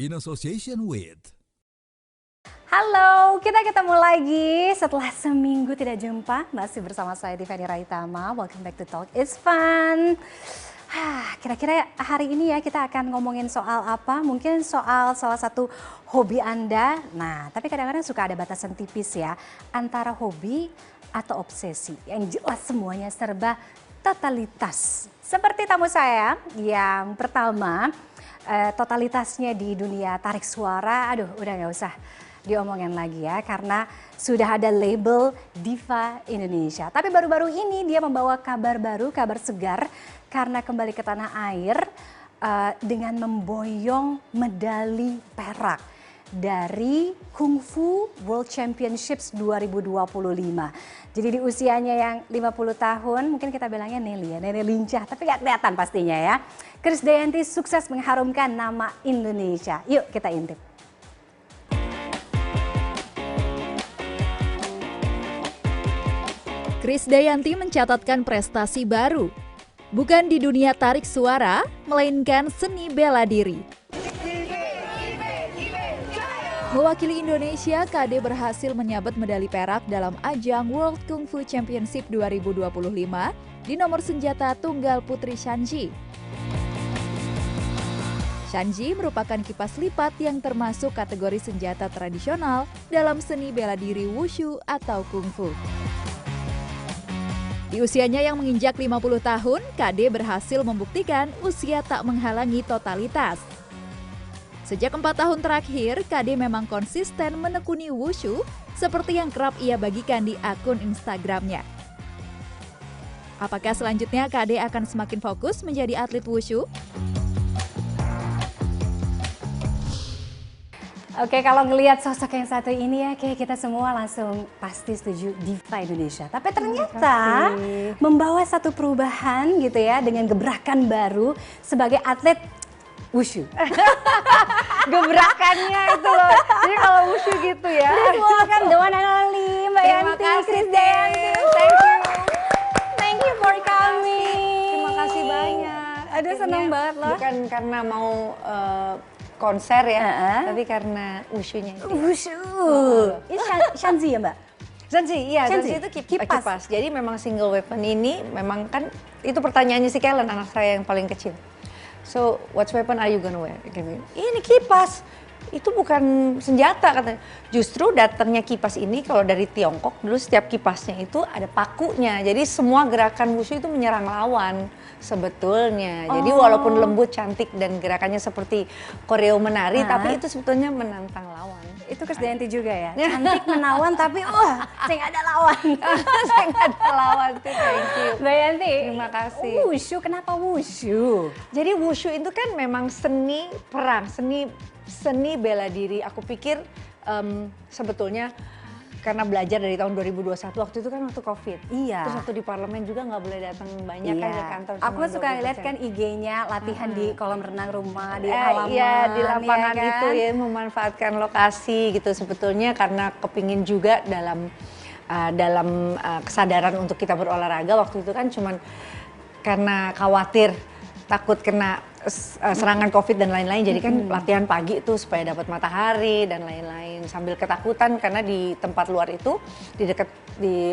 in association with. Halo, kita ketemu lagi setelah seminggu tidak jumpa. Masih bersama saya Tiffany Raitama. Welcome back to Talk It's Fun. Kira-kira hari ini ya kita akan ngomongin soal apa? Mungkin soal salah satu hobi Anda. Nah, tapi kadang-kadang suka ada batasan tipis ya antara hobi atau obsesi. Yang jelas semuanya serba totalitas. Seperti tamu saya yang pertama, totalitasnya di dunia tarik suara. Aduh, udah nggak usah diomongin lagi ya, karena sudah ada label Diva Indonesia. Tapi baru-baru ini dia membawa kabar baru, kabar segar, karena kembali ke tanah air dengan memboyong medali perak dari Kung Fu World Championships 2025. Jadi di usianya yang 50 tahun, mungkin kita bilangnya Nelly ya, nenek lincah, tapi gak kelihatan pastinya ya. Krisdayanti sukses mengharumkan nama Indonesia. Yuk kita intip. Krisdayanti mencatatkan prestasi baru, bukan di dunia tarik suara, melainkan seni bela diri. Mewakili Indonesia, KD berhasil menyabet medali perak dalam ajang World Kung Fu Championship 2025 di nomor senjata tunggal putri Shanji. Shanji merupakan kipas lipat yang termasuk kategori senjata tradisional dalam seni bela diri Wushu atau Kung Fu. Di usianya yang menginjak 50 tahun, KD berhasil membuktikan usia tak menghalangi totalitas. Sejak 4 tahun terakhir, KD memang konsisten menekuni Wushu seperti yang kerap ia bagikan di akun Instagramnya. Apakah selanjutnya KD akan semakin fokus menjadi atlet Wushu? Oke, kalau ngelihat sosok yang satu ini ya, kayak kita semua langsung pasti setuju Diva Indonesia. Tapi ternyata membawa satu perubahan gitu ya, dengan gebrakan baru sebagai atlet Wushu. Gebrakannya itu loh. Jadi kalau Wushu gitu ya. Welcome the one and only Mbak Yanti Krisdayanti. Thank you. Thank you for coming. Terima kasih banyak. Aduh, seneng banget loh. Bukan karena mau konser ya, tapi karena Wushu-nya itu. Wushu. Ini Shanzi ya Mbak? Shanzi, iya. Shanzi Shanzi itu kipas. Jadi memang single weapon ini memang kan itu pertanyaannya si Kellen, anak saya yang paling kecil. So, what weapon are you gonna wear? Ini kipas. Itu bukan senjata katanya. Justru datangnya kipas ini kalau dari Tiongkok, dulu setiap kipasnya itu ada pakunya. Jadi semua gerakan Wushu itu menyerang lawan sebetulnya. Jadi walaupun lembut, cantik dan gerakannya seperti koreo menari, tapi itu sebetulnya menantang lawan. Itu Krisdayanti juga ya? Cantik menawan tapi saya nggak ada lawan. Saya nggak ada lawan tuh, thank you. Mbak Yanti, Terima kasih. Wushu, kenapa Wushu? Jadi Wushu itu kan memang seni perang, seni bela diri. Aku pikir sebetulnya karena belajar dari tahun 2021, waktu itu kan waktu COVID. Iya. Terus waktu di parlemen juga nggak boleh datang banyak kan ke kantor. Aku cuma suka 20%. lihat kan IG-nya latihan di kolam renang rumah, di halaman. Iya, di lapangan ya kan? itu ya, memanfaatkan lokasi gitu sebetulnya karena kepingin juga dalam kesadaran untuk kita berolahraga waktu itu kan cuman karena khawatir takut kena serangan COVID dan lain-lain, jadi kan latihan pagi itu supaya dapat matahari dan lain-lain, sambil ketakutan karena di tempat luar itu di dekat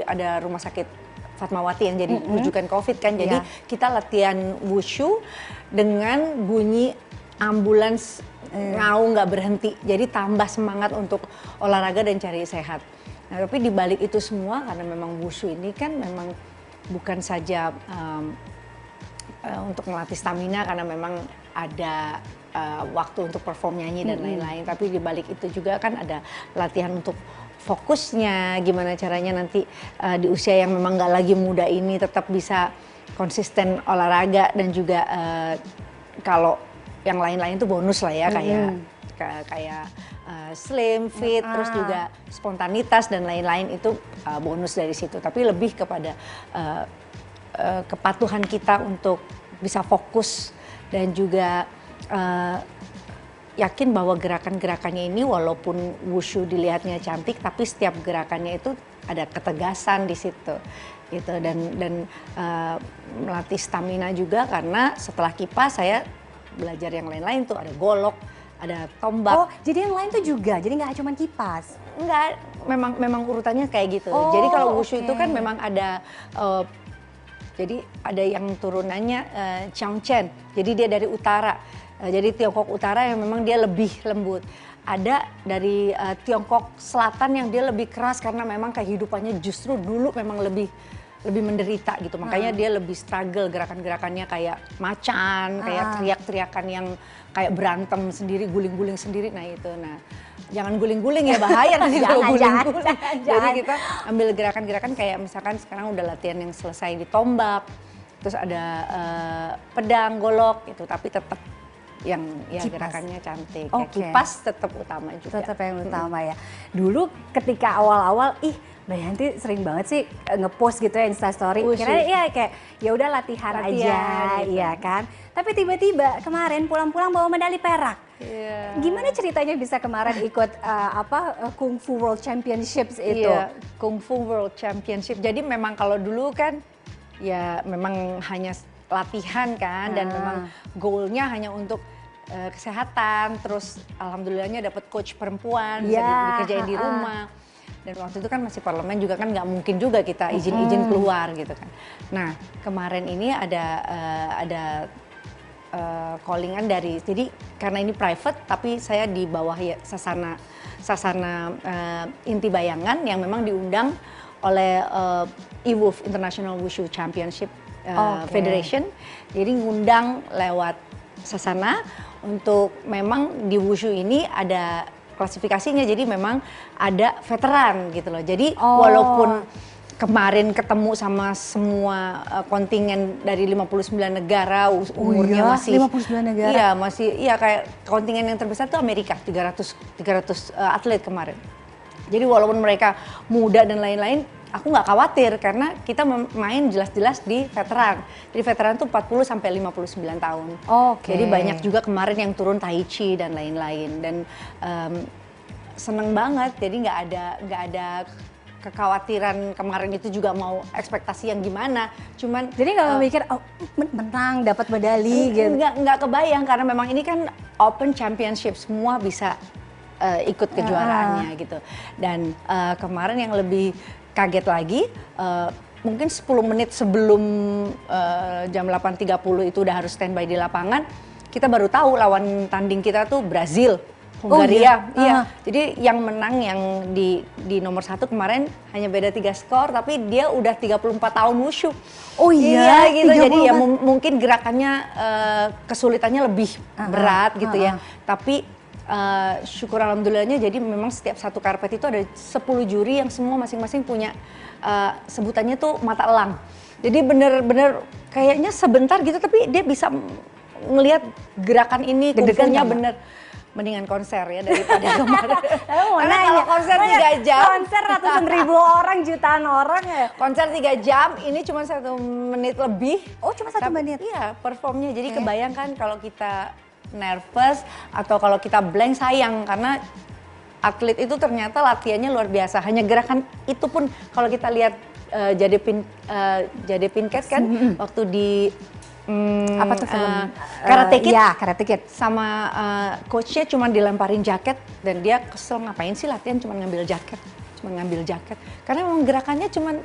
ada rumah sakit Fatmawati yang jadi rujukan COVID kan, jadi kita latihan Wushu dengan bunyi ambulans ngaung nggak berhenti, jadi tambah semangat untuk olahraga dan cari sehat. Nah, tapi di balik itu semua karena memang Wushu ini kan memang bukan saja untuk melatih stamina karena memang ada waktu untuk perform nyanyi dan lain-lain, tapi di balik itu juga kan ada latihan untuk fokusnya, gimana caranya nanti di usia yang memang nggak lagi muda ini tetap bisa konsisten olahraga dan juga kalau yang lain-lain itu bonus lah ya, kayak slim, fit, terus juga spontanitas dan lain-lain itu bonus dari situ, tapi lebih kepada kepatuhan kita untuk bisa fokus dan juga yakin bahwa gerakan-gerakannya ini walaupun Wushu dilihatnya cantik, tapi setiap gerakannya itu ada ketegasan di situ gitu, dan melatih stamina juga karena setelah kipas saya belajar yang lain-lain tuh ada golok, ada tombak. Oh, jadi yang lain tuh juga, jadi nggak cuma kipas? Enggak, memang urutannya kayak gitu. Oh, Jadi kalau wushu oke. itu kan memang ada, jadi ada yang turunannya Changchen, jadi dia dari utara. Jadi Tiongkok utara yang memang dia lebih lembut. Ada dari Tiongkok selatan yang dia lebih keras karena memang kehidupannya justru dulu memang lebih menderita gitu. Makanya dia lebih struggle, gerakan-gerakannya kayak macan, kayak teriak-teriakan yang kayak berantem sendiri, guling-guling sendiri. Nah itu, jangan guling-guling ya, bahaya nanti kalau guling-guling. Jadi kita ambil gerakan-gerakan kayak misalkan sekarang udah latihan yang selesai di tombak, terus ada pedang, golok gitu, tapi tetap yang ya Kipas. Gerakannya cantik. Oke. Ya, kipas tetap utama juga. Tetap yang utama ya. Dulu ketika awal-awal, Mbak Yanti sering banget sih ngepost gitu ya Instastory. Wushu. Kira ya kayak ya udah latihan aja, Gitu. iya kan. Tapi tiba-tiba kemarin pulang-pulang bawa medali perak. Iya. Gimana ceritanya bisa kemarin ikut Kung Fu World Championships itu? Iya, Kung Fu World Championship. Jadi memang kalau dulu kan ya memang hanya latihan kan dan memang goalnya hanya untuk kesehatan. Terus alhamdulillahnya dapat coach perempuan, bisa dikerjain di rumah. Dan waktu itu kan masih parlemen juga kan nggak mungkin juga kita izin keluar gitu kan. Nah kemarin ini ada callingan dari, jadi karena ini private tapi saya di bawah ya Sasana Inti Bayangan yang memang diundang oleh IWUF International Wushu Championship Federation. Jadi ngundang lewat Sasana untuk memang di Wushu ini ada klasifikasinya, jadi memang ada veteran gitu loh. Jadi walaupun kemarin ketemu sama semua kontingen dari 59 negara, umurnya masih 59 negara. Iya, masih kayak kontingen yang terbesar tuh Amerika, 300 atlet kemarin. Jadi walaupun mereka muda dan lain-lain, aku nggak khawatir karena kita main jelas-jelas di veteran. Jadi veteran tuh 40 sampai 59 tahun. Oke. Jadi banyak juga kemarin yang turun Tai Chi dan lain-lain, dan seneng banget. Jadi nggak ada kekhawatiran kemarin itu juga mau ekspektasi yang gimana. Cuman Jadi kalau mikir menang dapat medali gitu. nggak kebayang karena memang ini kan Open Championship, semua bisa ikut kejuaraannya gitu. Dan kemarin yang lebih kaget lagi, mungkin 10 menit sebelum jam 8.30 itu udah harus standby di lapangan, kita baru tahu lawan tanding kita tuh Brazil, Hungaria. Iya. Jadi yang menang yang di nomor 1 kemarin hanya beda 3 skor, tapi dia udah 34 tahun wushu. Oh iya, gitu. 34. Jadi ya mungkin gerakannya kesulitannya lebih berat gitu ya. Tapi syukur alhamdulillahnya, jadi memang setiap satu karpet itu ada 10 juri yang semua masing-masing punya sebutannya tuh mata elang. Jadi bener-bener kayaknya sebentar gitu tapi dia bisa ngelihat gerakan ini, kungfunya bener. Mendingan konser ya daripada kemarin. Karena kalau konser 3 jam. Konser ratusan ribu orang, jutaan orang ya. Konser 3 jam, ini cuma 1 menit lebih. Oh cuma 1 menit? Iya, performnya. Jadi kebayangkan kalau kita nervous atau kalau kita blank, sayang karena atlet itu ternyata latihannya luar biasa. Hanya gerakan itu pun kalau kita lihat Jade Pinkett kan waktu di apa tuh film? Karate Kid. Iya, Karate Kid. Sama coachnya cuma dilemparin jaket dan dia kesel, ngapain sih latihan cuma ngambil jaket. Karena memang gerakannya cuma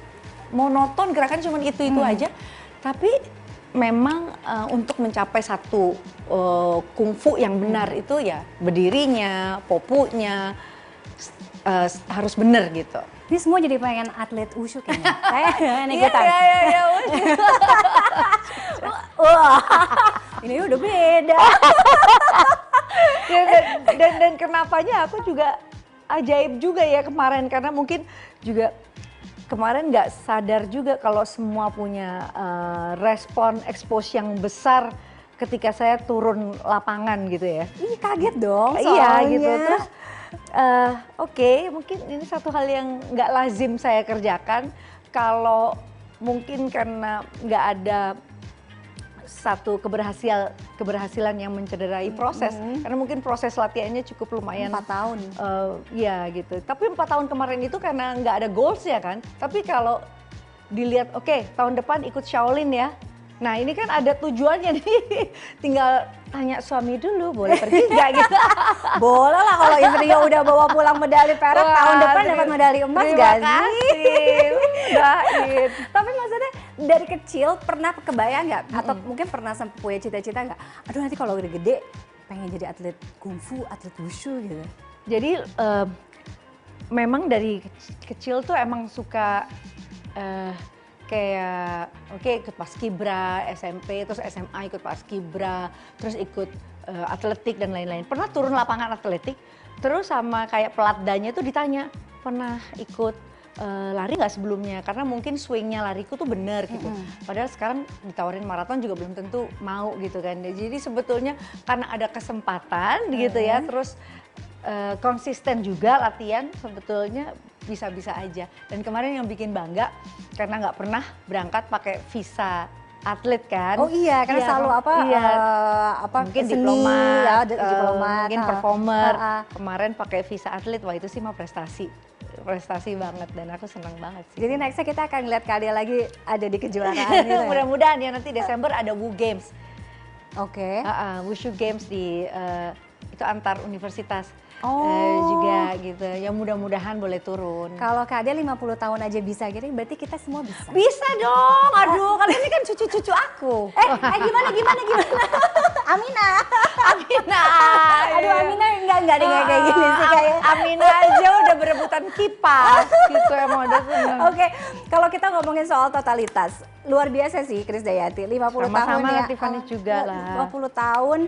monoton, gerakan cuma itu aja. Tapi memang untuk mencapai satu kungfu yang benar itu ya berdirinya, popunya harus benar gitu. Ini semua jadi pengen atlet wushu kayaknya. Kayak ikutan. Iya, Wah, ini udah beda. dan kenapanya aku juga ajaib juga ya kemarin, karena mungkin juga kemarin nggak sadar juga kalau semua punya respon expose yang besar ketika saya turun lapangan gitu ya. Ih kaget dong Iya soalnya. gitu. Terus oke, mungkin ini satu hal yang nggak lazim saya kerjakan. Kalau mungkin karena nggak ada satu keberhasilan yang mencederai proses, karena mungkin proses latihannya cukup lumayan 4 tahun. Ya gitu. Tapi 4 tahun kemarin itu karena nggak ada goals ya kan. Tapi kalau dilihat, oke, tahun depan ikut Shaolin ya. Nah ini kan ada tujuannya nih, tinggal tanya suami dulu boleh pergi nggak gitu. Boleh lah kalau istrinya udah bawa pulang medali perak, tahun depan dapat medali emas gak sih? Baik. Tapi maksudnya dari kecil pernah kebayang nggak? Atau mungkin pernah sampai punya cita-cita nggak? Aduh nanti kalau udah gede pengen jadi atlet kungfu, atlet wushu gitu. Jadi memang dari kecil tuh emang suka kayak ikut paskibra SMP, terus SMA ikut paskibra, terus ikut atletik dan lain-lain. Pernah turun lapangan atletik, terus sama kayak pelatdanya tuh ditanya, pernah ikut lari nggak sebelumnya? Karena mungkin swingnya lariku tuh bener gitu. Padahal sekarang ditawarin maraton juga belum tentu mau gitu kan. Jadi sebetulnya karena ada kesempatan gitu ya, terus konsisten juga latihan sebetulnya bisa-bisa aja. Dan kemarin yang bikin bangga karena nggak pernah berangkat pakai visa atlet kan. Oh iya, karena selalu mungkin seni, diplomat, ya, diplomat, mungkin performer. Kemarin pakai visa atlet, wah itu sih mah prestasi banget dan aku senang banget sih. Jadi nextnya kita akan lihat Kak Dea lagi ada di kejuaraan gitu ya? Mudah-mudahan ya nanti Desember ada Wu Games. Oke. Wushu Games di itu antar universitas. Oh. Juga gitu, ya mudah-mudahan boleh turun. Kalau Kak Dea 50 tahun aja bisa gitu, berarti kita semua bisa. Bisa dong, aduh kan ini kan cucu-cucu aku. Gimana? Amina. Aduh Amina enggak ada kayak gini sih kayak. Amina aja udah berebutan kipas gitu emang udah seneng. Oke, kalau kita ngomongin soal totalitas, luar biasa sih Krisdayanti, 50 tahun Sama-sama ya. Tiffany juga lah. 50 tahun.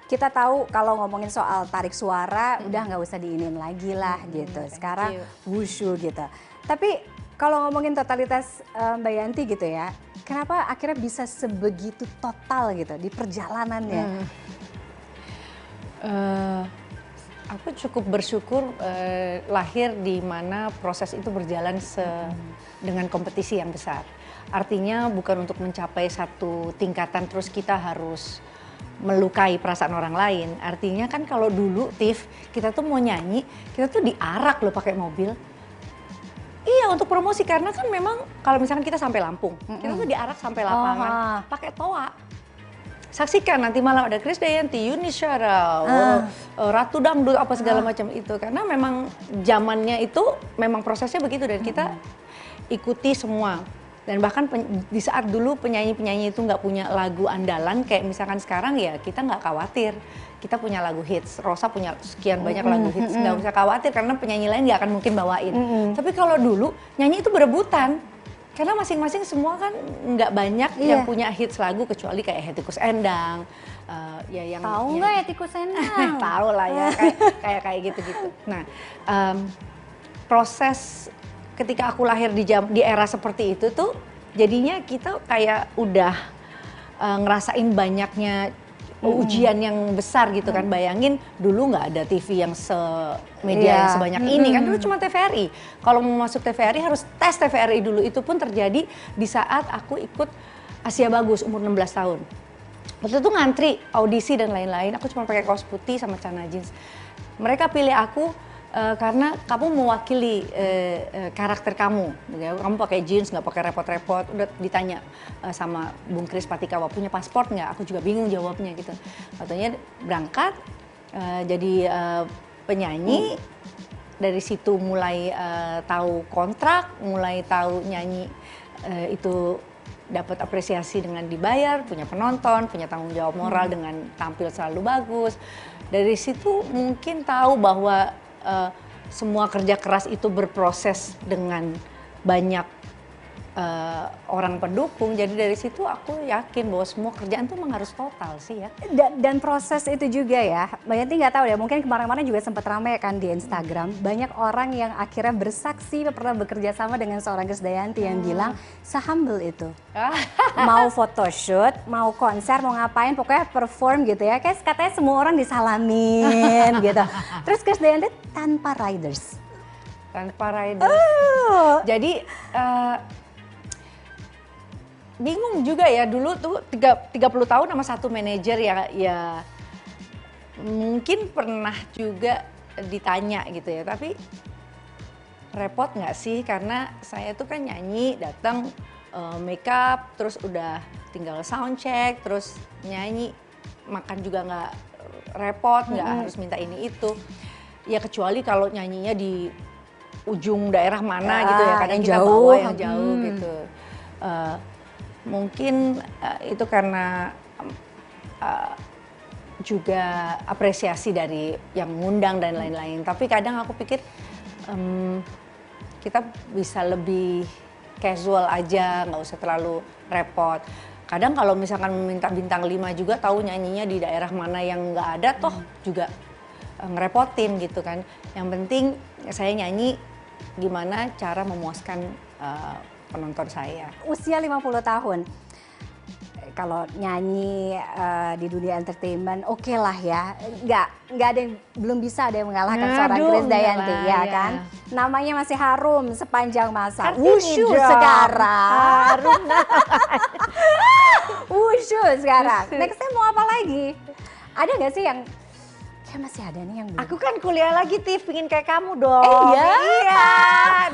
Kita tahu kalau ngomongin soal tarik suara udah nggak usah diinin lagi lah gitu. Sekarang wushu gitu. Tapi kalau ngomongin totalitas Mbak Yanti gitu ya, kenapa akhirnya bisa sebegitu total gitu di perjalanannya? Aku cukup bersyukur lahir di mana proses itu berjalan dengan kompetisi yang besar. Artinya bukan untuk mencapai satu tingkatan terus kita harus melukai perasaan orang lain. Artinya kan kalau dulu Tiff, kita tuh mau nyanyi, kita tuh diarak loh pakai mobil. Iya untuk promosi karena kan memang kalau misalkan kita sampai Lampung, kita tuh diarak sampai lapangan pakai toa. Saksikan nanti malam ada Krisdayanti, Yuni Syara, Ratu Dangdut apa segala macam itu karena memang zamannya itu memang prosesnya begitu dan kita ikuti semua. Dan bahkan di saat dulu penyanyi-penyanyi itu nggak punya lagu andalan kayak misalkan sekarang ya kita nggak khawatir. Kita punya lagu hits, Rosa punya sekian banyak lagu hits, nggak usah khawatir karena penyanyi lain nggak akan mungkin bawain. Tapi kalau dulu nyanyi itu berebutan. Karena masing-masing semua kan nggak banyak yang punya hits lagu kecuali kayak Hetty Koes Endang. Ya yang Tahu nggak ya Tikus Endang? Tahu lah ya kayak gitu-gitu. Nah proses ketika aku lahir di era seperti itu tuh jadinya kita kayak udah ngerasain banyaknya ujian yang besar gitu kan. Bayangin dulu nggak ada TV yang media yang sebanyak ini kan, dulu cuma TVRI. Kalau mau masuk TVRI harus tes TVRI dulu, itu pun terjadi di saat aku ikut Asia Bagus umur 16 tahun. Waktu itu ngantri audisi dan lain-lain, aku cuma pakai kaos putih sama celana jeans. Mereka pilih aku karena kamu mewakili karakter kamu. Kamu pakai jeans, nggak pakai repot-repot. Udah ditanya sama Bung Kris Patikawa, punya paspor nggak? Aku juga bingung jawabnya gitu. Katanya berangkat jadi penyanyi. Dari situ mulai tahu kontrak, mulai tahu nyanyi itu dapat apresiasi dengan dibayar, punya penonton, punya tanggung jawab moral dengan tampil selalu bagus. Dari situ mungkin tahu bahwa semua kerja keras itu berproses dengan banyak orang pendukung. Jadi dari situ aku yakin bahwa semua kerjaan tuh memang harus total sih ya. Dan proses itu juga ya, Mbak Yanti nggak tahu ya, mungkin kemarin-kemarin juga sempat ramai kan di Instagram. Banyak orang yang akhirnya bersaksi pernah bekerja sama dengan seorang Krisdayanti yang bilang sehumble itu. Mau photoshoot, mau konser, mau ngapain, pokoknya perform gitu ya. Kayak katanya semua orang disalamin gitu. Terus Krisdayanti tanpa riders. Tanpa riders. Jadi bingung juga ya, dulu tuh 30 tahun sama satu manajer ya mungkin pernah juga ditanya gitu ya, tapi repot nggak sih karena saya tuh kan nyanyi, datang make up, terus udah tinggal sound check, terus nyanyi makan juga nggak repot, nggak harus minta ini itu. Ya kecuali kalau nyanyinya di ujung daerah mana gitu ya, kadang yang kita jauh. bawa yang jauh gitu. Mungkin itu karena juga apresiasi dari yang ngundang dan lain-lain. Tapi kadang aku pikir kita bisa lebih casual aja, nggak usah terlalu repot. Kadang kalau misalkan meminta bintang 5 juga tahu nyanyinya di daerah mana yang nggak ada, toh juga ngerepotin gitu kan. Yang penting saya nyanyi gimana cara memuaskan penonton saya. Usia 50 tahun. Kalau nyanyi di dunia entertainment oke lah ya, nggak ada yang belum bisa ada yang mengalahkan seorang Grace Dayanti ya kan. Namanya masih harum sepanjang masa. Wushu sekarang. Harum. Wushu sekarang. Nextnya mau apa lagi? Ada nggak sih yang kayak masih ada nih yang belum? Aku kan kuliah lagi, Tif, pingin kayak kamu dong. Iya.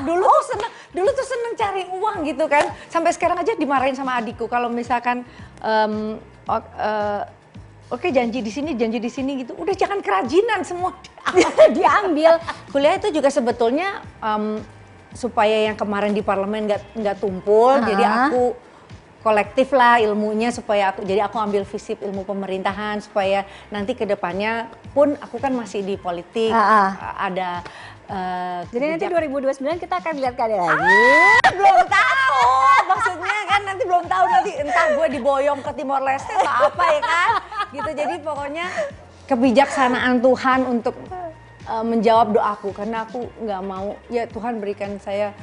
Dulu tuh seneng cari uang gitu kan. Sampai sekarang aja dimarahin sama adikku kalau misalkan oke janji di sini gitu. Udah jangan kerajinan semua diambil. Kuliah itu juga sebetulnya supaya yang kemarin di parlemen nggak tumpul. Jadi aku kolektif lah ilmunya supaya aku ambil FISIP ilmu pemerintahan supaya nanti ke depannya pun aku kan masih di politik ada jadi nanti 2029 kita akan lihat Kade lagi. Belum tahu maksudnya kan nanti belum tahu nanti entah gue diboyong ke Timor Leste atau apa ya kan gitu. Jadi pokoknya kebijaksanaan Tuhan untuk menjawab doaku karena aku nggak mau ya Tuhan berikan saya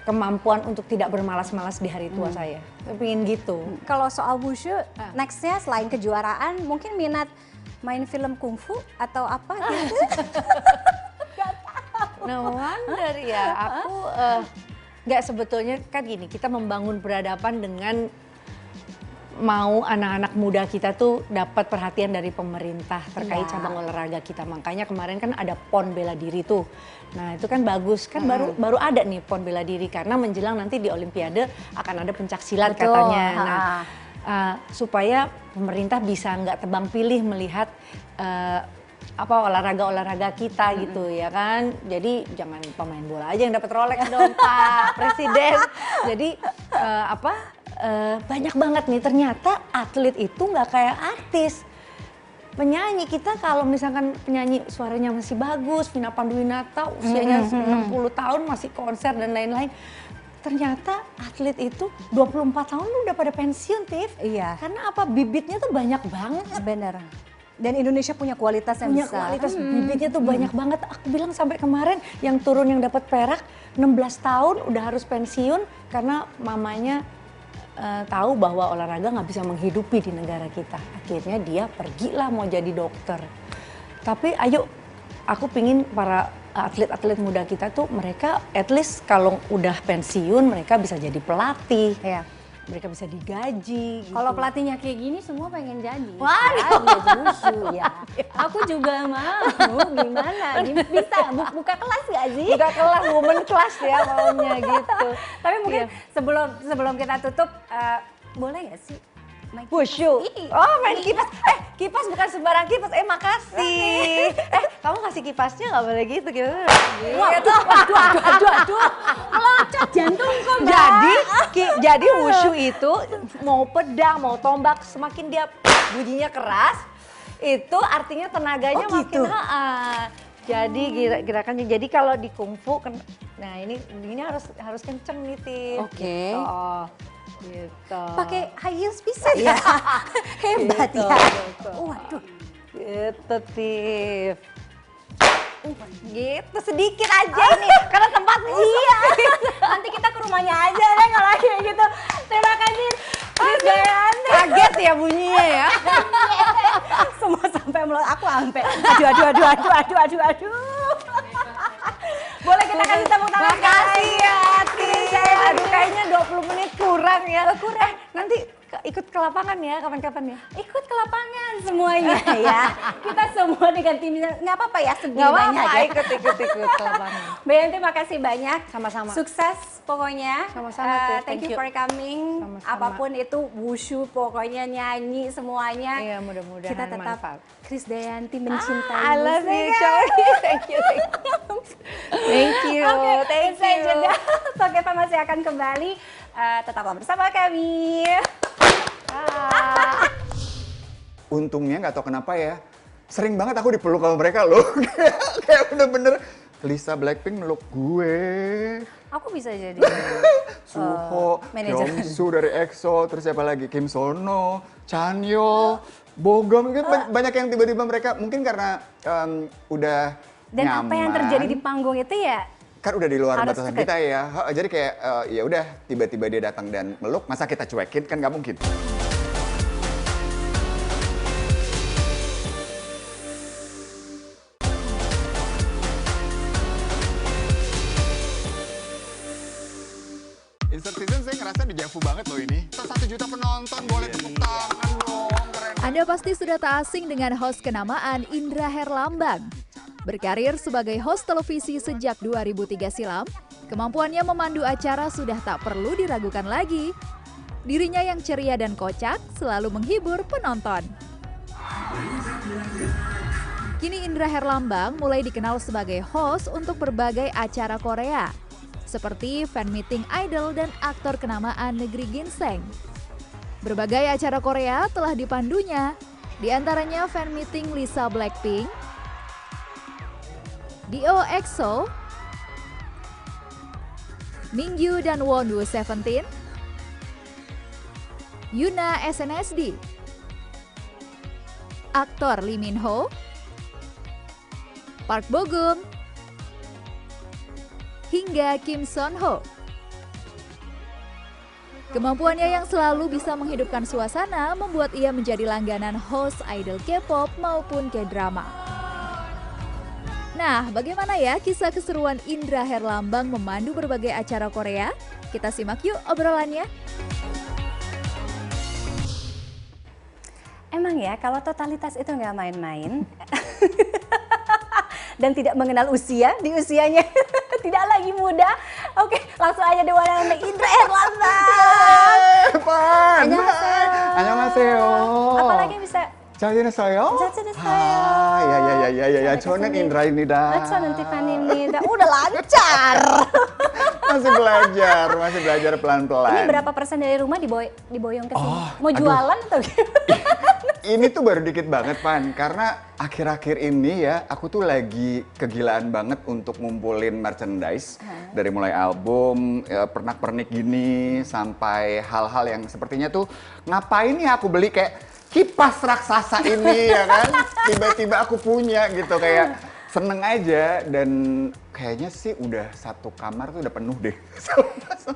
kemampuan untuk tidak bermalas-malas di hari tua saya. Pengen gitu. Kalau soal wushu, nextnya selain kejuaraan, mungkin minat main film kungfu atau apa gitu? No wonder ya, aku nggak sebetulnya kan gini, kita membangun peradaban dengan mau anak-anak muda kita tuh dapat perhatian dari pemerintah terkait cabang olahraga kita. Makanya kemarin kan ada PON bela diri tuh. Nah itu kan bagus, kan baru ada nih PON bela diri karena menjelang nanti di Olimpiade akan ada pencak silat katanya. Nah supaya pemerintah bisa nggak tebang pilih melihat olahraga kita gitu ya kan. Jadi jangan pemain bola aja yang dapat Rolex dong Pak Presiden. Jadi banyak banget nih ternyata atlet itu nggak kayak artis. Penyanyi kita kalau misalkan penyanyi suaranya masih bagus, Vina Panduwinata usianya 60 tahun masih konser dan lain-lain. Ternyata atlet itu 24 tahun udah pada pensiun, Tif. Iya. Karena apa? Bibitnya tuh banyak banget. Bener. Dan Indonesia punya kualitas yang punya besar. Kualitas bibitnya tuh banyak banget. Aku bilang sampai kemarin yang turun yang dapat perak 16 tahun udah harus pensiun karena mamanya tahu bahwa olahraga nggak bisa menghidupi di negara kita. Akhirnya dia pergilah mau jadi dokter. Tapi ayo, aku pingin para atlet-atlet muda kita tuh mereka at least kalau udah pensiun mereka bisa jadi pelatih. Iya. Mereka bisa digaji. Gitu. Kalau pelatihnya kayak gini semua pengen jadi. Waduh. Ya. Aku juga mau. Gimana? Bisa buka kelas gak sih? Buka kelas, women class ya maunya gitu. Tapi mungkin sebelum kita tutup, boleh gak sih? Wushu. Oh main kipas. Kipas bukan sembarang kipas. Makasih. Kamu kasih kipasnya nggak boleh gitu. Waduh. Melocot jantung kok Mbak. Jadi wushu itu mau pedang, mau tombak, semakin dia bunyinya keras, itu artinya tenaganya makin Jadi gerakannya. Jadi kalau di kungfu, nah ini harus kenceng nih, Tim. Oke. Gitu. Pakai high heels bisa ya? Hebat gitu, ya. Gitu. Waduh. Gitu, Tif. Gitu sedikit aja ini karena tempatnya. Iya. Nanti kita ke rumahnya aja deh kalau kayak gitu. Terima kasih. Kaget ya bunyinya ya. Semua sampai aku sampai. Aduh. Boleh kita kasih tepuk tangan. Makasih ya, Tif. Aduh kayaknya 20 menit kurang ya. Kurang. Nanti ikut ke lapangan ya kapan-kapan ya. Ikut ke lapangan semuanya ya. Kita semua dengan timnya, nggak apa-apa ya segini banyak ya. Ikut ke lapangan. Mbak Yanti makasih banyak. Sama-sama. Sukses pokoknya. Sama-sama tuh, Thank you thank you. for coming. Sama-sama. Apapun itu wushu pokoknya nyanyi semuanya. Iya, mudah-mudahan kita tetap manfaat. Krisdayanti mencintai I love musik. you, Coy. Thank you. Thank you. Oke, Thank usai you. jeda, Talk FM masih akan kembali. Tetaplah bersama kami. Untungnya nggak tahu kenapa ya, sering banget aku dipeluk sama mereka loh. Kayak bener-bener Lisa Blackpink meluk gue. Aku bisa jadi Suho, manajer. Kyungsu dari EXO, terus siapa lagi? Kim Sono, Chanyeol, Bogum, gitu. Banyak yang tiba-tiba mereka mungkin karena udah Dan nyaman. apa yang terjadi di panggung itu ya Kan udah di luar harus batasan deket. kita ya. Jadi kayak ya udah tiba-tiba dia datang dan meluk, masa kita cuekin kan nggak mungkin. Insert season saya ngerasa dijavu banget loh ini. 1 juta penonton, boleh tepuk tangan dong. Keren. Anda pasti sudah tak asing dengan host kenamaan Indra Herlambang. Berkarir sebagai host televisi sejak 2003 silam, kemampuannya memandu acara sudah tak perlu diragukan lagi. Dirinya yang ceria dan kocak selalu menghibur penonton. Kini Indra Herlambang mulai dikenal sebagai host untuk berbagai acara Korea, seperti fan meeting idol dan aktor kenamaan negeri ginseng. Berbagai acara Korea telah dipandunya, di antaranya fan meeting Lisa Blackpink, D.O. EXO, Mingyu dan Wonwoo 17, Yuna SNSD, aktor Lee Min Ho, Park Bo Gum, hingga Kim Son Ho. Kemampuannya yang selalu bisa menghidupkan suasana membuat ia menjadi langganan host idol K-pop maupun K-drama. Nah, bagaimana ya kisah keseruan Indra Herlambang memandu berbagai acara Korea? Kita simak yuk obrolannya. emang ya kalau totalitas itu nggak main-main dan tidak mengenal usia di usianya tidak lagi muda. Oke, langsung aja the one and only Indra Herlambang. Pan! Annyeonghaseyo. Annyeonghaseyo. Apalagi bisa 잘 지냈어요? 잘 지냈어요. 야야야야야야. 저는 인드라입니다. 저는 Tiffany입니다. Udah lancar. masih belajar pelan-pelan. Ini berapa persen dari rumah diboyong ke sini? Oh, Mau aduh. jualan atau gimana? Ini tuh baru dikit banget, Pan. Karena akhir-akhir ini ya, aku tuh lagi kegilaan banget untuk ngumpulin merchandise. Dari mulai album, ya, pernak-pernik gini, sampai hal-hal yang sepertinya tuh, ngapain ya aku beli kayak kipas raksasa ini ya kan? Tiba-tiba aku punya gitu, kayak seneng aja. Dan kayaknya sih udah satu kamar tuh udah penuh deh.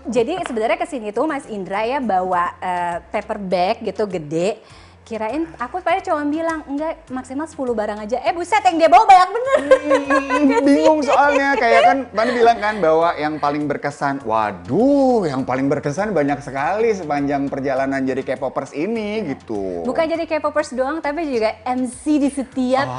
Jadi sebenarnya kesini tuh Mas Indra ya bawa paper bag gitu gede. Kirain aku pada cuma bilang enggak maksimal 10 barang aja. Buset yang dia bawa banyak bener. Bingung soalnya, kayak kan Pani bilang kan bahwa yang paling berkesan, waduh yang paling berkesan banyak sekali sepanjang perjalanan jadi K-popers ini gitu. Bukan jadi K-popers doang tapi juga MC di setiap